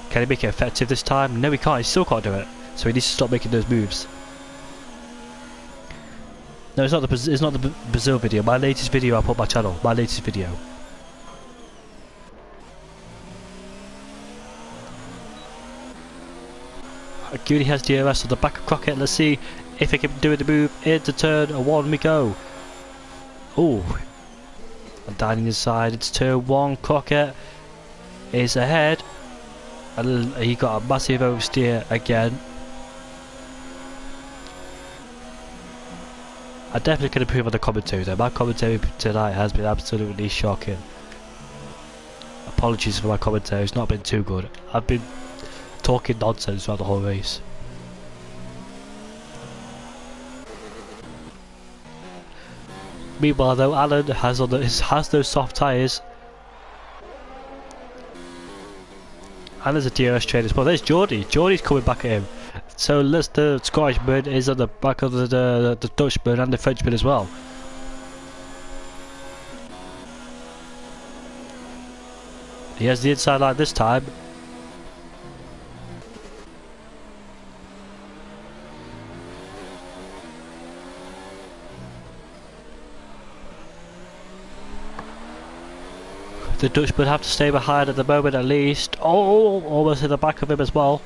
Can he make it effective this time? No, he can't. He still can't do it. So he needs to stop making those moves. No, it's not the Brazil video. My latest video I put on my channel. My latest video. Goody has DRS on the back of Crockett. Let's see if he can do the move into turn 1. We go. Oh, and down inside, it's turn 1. Crockett is ahead, and he got a massive oversteer again. I definitely can improve on the commentary though. My commentary tonight has been absolutely shocking. Apologies for my commentary, it's not been too good. I've been talking nonsense throughout the whole race. Meanwhile though, Alan has those soft tyres. And there's a DRS train as well. There's Geordie. Geordie's coming back at him. So the Scottishman is on the back of the Dutchman and the Frenchman as well. He has the inside line this time. The Dutchman have to stay behind at the moment at least. Oh, almost in the back of him as well.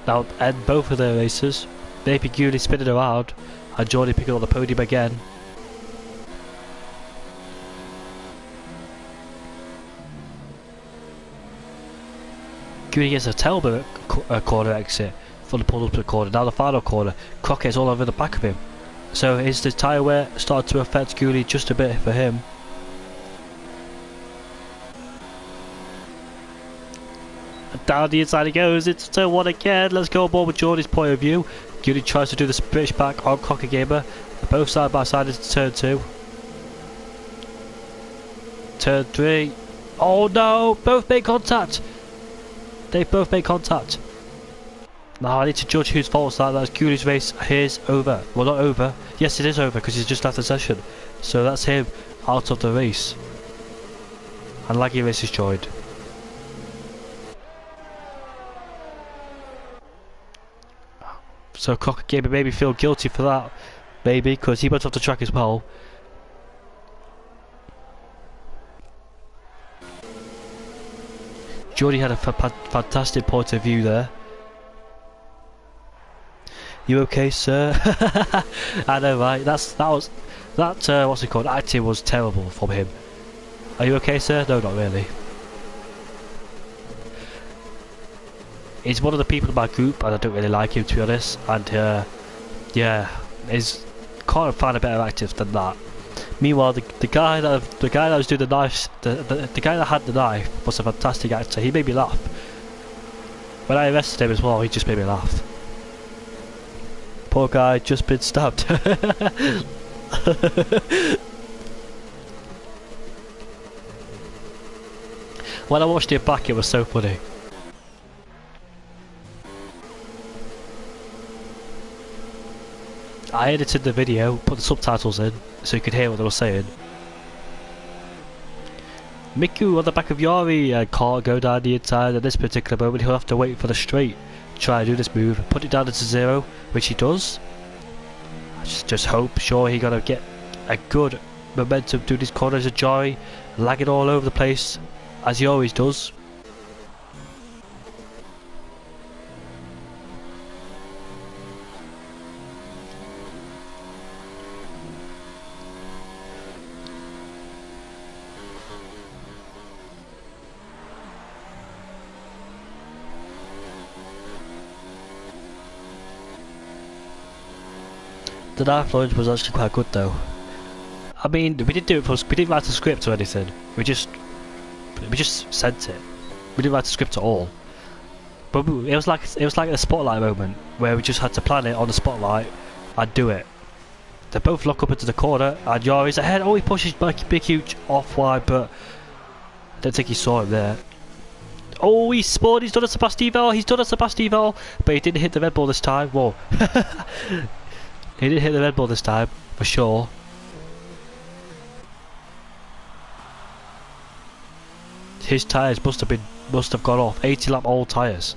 Now end both of their races. Maybe Gooley spinning around and Geordie picking on the podium again. Gooley gets a tailboat corner exit for the pull-up corner. Now the final corner. Crockett's all over the back of him. So is the tyre wear starting to affect Gooley just a bit for him? Down the inside he goes, it's turn 1 again. Let's go aboard with Geordie's point of view. Gooley tries to do the British back on Crocker Gamer. Both side by side into turn 2. Turn 3. Oh no! Both make contact! They've both made contact. Now I need to judge whose fault that. That's Gooley's race. Here's over. Well, not over. Yes, it is over because he's just left the session. So that's him out of the race. And Laggy race is joined. So Crocker Gamer made me feel guilty for that, maybe, because he went off the track as well. Geordie had a fantastic point of view there. You okay, sir? I know, right? That what's it called? Acting was terrible from him. Are you okay, sir? No, not really. He's one of the people in my group and I don't really like him, to be honest, and yeah, can't find a better active than that. Meanwhile, the guy that was doing the knife, the guy that had the knife was a fantastic actor. He made me laugh. When I arrested him as well, he just made me laugh. Poor guy, just been stabbed. When I watched it back, it was so funny. I edited the video, put the subtitles in, so you could hear what they were saying. Miku on the back of Yari can't go down the inside at this particular moment. He'll have to wait for the straight to try and do this move. Put it down into 0, which he does. I just hope, sure, he's gonna get a good momentum through these corners of Jari, lagging all over the place, as he always does. The knife lunge was actually quite good though. I mean, we didn't write a script or anything. We just sent it. We didn't write a script at all. But it was like a spotlight moment where we just had to plan it on the spotlight and do it. They both lock up into the corner and Yari's ahead. Oh, he pushes big huge off wide, but I don't think he saw him there. Oh, he's spawned. He's done a Sebastian, but he didn't hit the red ball this time. Whoa. He didn't hit the red ball this time, for sure. His tyres must have gone off. 80 lap old tyres.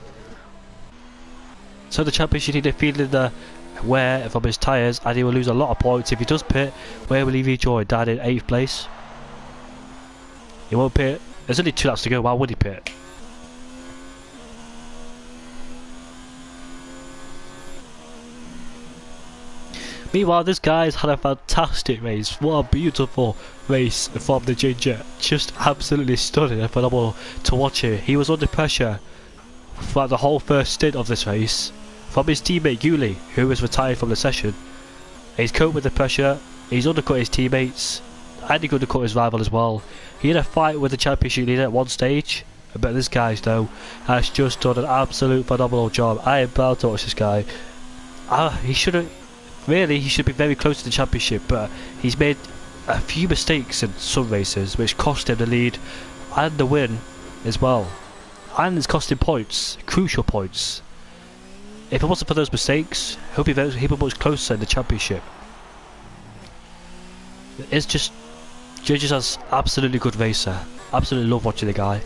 So the championship need a feeling the wear from his tyres, and he will lose a lot of points if he does pit. Where will he rejoin? Down in 8th place. He won't pit. There's only 2 laps to go. Why would he pit? Meanwhile, this guy's had a fantastic race. What a beautiful race from the Ginger. Just absolutely stunning and phenomenal to watch here. He was under pressure throughout the whole first stint of this race from his teammate Yuli, who was retired from the session. He's coped with the pressure, he's undercut his teammates, and he undercut his rival as well. He had a fight with the championship leader at one stage, but this guy though has just done an absolute phenomenal job. I am proud to watch this guy. He should be very close to the championship, but he's made a few mistakes in some races which cost him the lead and the win as well. And it's costing points, crucial points. If it wasn't for those mistakes, he'll be much closer in the championship. It's just, Judges has absolutely good racer. Absolutely love watching the guy.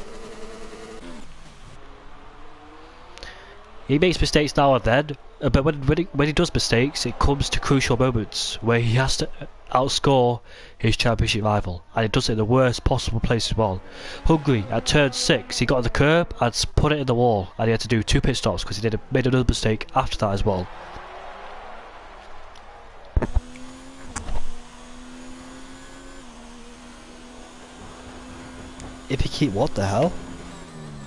He makes mistakes now and then, but when he does mistakes, it comes to crucial moments where he has to outscore his championship rival, and he does it in the worst possible place as well. Hungary at turn 6, he got on the curb and put it in the wall, and he had to do 2 pit stops because he made another mistake after that as well. If he what the hell?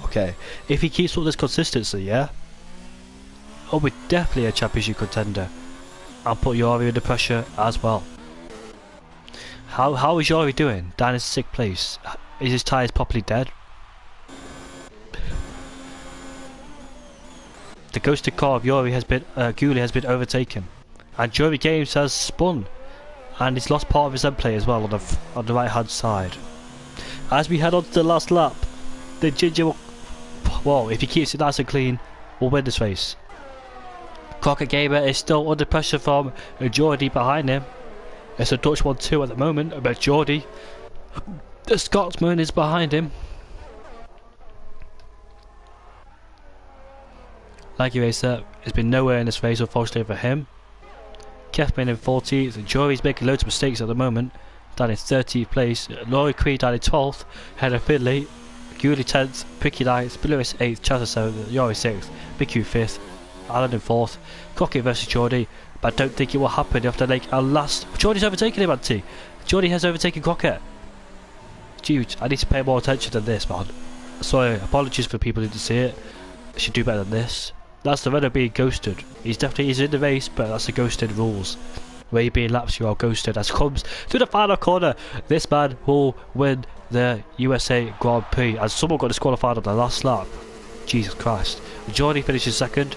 Okay, if he keeps up this consistency, yeah, he'll be definitely a championship contender, and put Yori under pressure as well. How is Yori doing? Down in 6th place. Is his tyres properly dead? The ghosted car of Yori has been Guli has been overtaken, and Jory Games has spun, and he's lost part of his end plate as well on the right hand side. As we head on to the last lap, the Ginger will, well, if he keeps it nice and clean, will win this race. Crockett Gamer is still under pressure from Geordie behind him. It's a Dutch 1-2 at the moment, but Geordie, the Scotsman, is behind him. Like you racer, there's been nowhere in this race unfortunately for him. Kefman in 14th, and Jory's making loads of mistakes at the moment. Down in 13th place, Laurie Creed down in 12th, Heather Finley, Guli 10th, Picky 9th, Lewis 8th, Chazza 7th, Yori 6th, Miku 5th, Alan in 4th, Crockett versus Geordie, but I don't think it will happen after like a last. Geordie's overtaken him, Auntie. Geordie has overtaken Crockett. Dude, I need to pay more attention than this, man. Sorry, apologies for people who didn't see it. I should do better than this. That's the runner being ghosted. He's in the race, but that's the ghosted rules. Where you're being laps, you are ghosted. As comes to the final corner, this man will win the USA Grand Prix, and someone got disqualified on the last lap. Jesus Christ. Geordie finishes 2nd,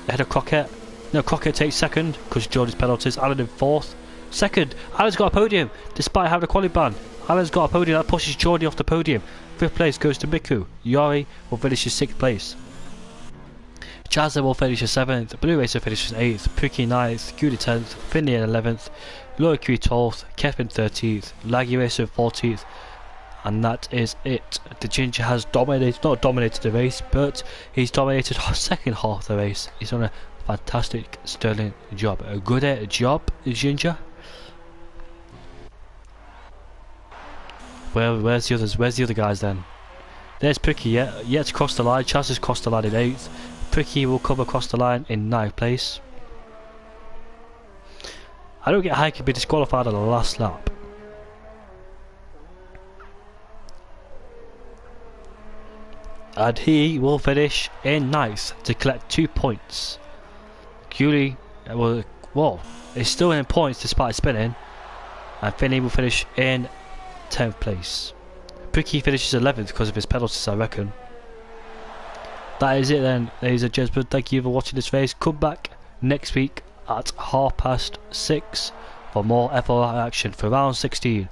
ahead of Crockett. No, Crockett takes 2nd, because Geordie's penalties. Alan in 4th. 2nd, Alan's got a podium, despite having a quali ban. Alan's got a podium, that pushes Geordie off the podium. 5th place goes to Miku. Yori will finish in 6th place. Chazza will finish in 7th, Blue Racer finishes 8th, Pookie 9th, Gudi 10th, Finley in 11th, Laura Q 12th, Kevin 13th, Laggy Racer 14th, and that is it. The Ginger has not dominated the race, but he's dominated the second half of the race. He's done a fantastic, sterling job. A good job, Ginger. Where's the others? Where's the other guys then? There's Pookie, yet to cross the line. Chaz has crossed the line in 8th. Pricky will come across the line in 9th place. I don't get how he can be disqualified on the last lap. And he will finish in 9th to collect 2 points. Guli is still in points despite spinning, and Finney will finish in 10th place. Pricky finishes 11th because of his penalties, I reckon. That is it then, ladies and gentlemen. Thank you for watching this race. Come back next week at 6:30 for more FRL action for round 16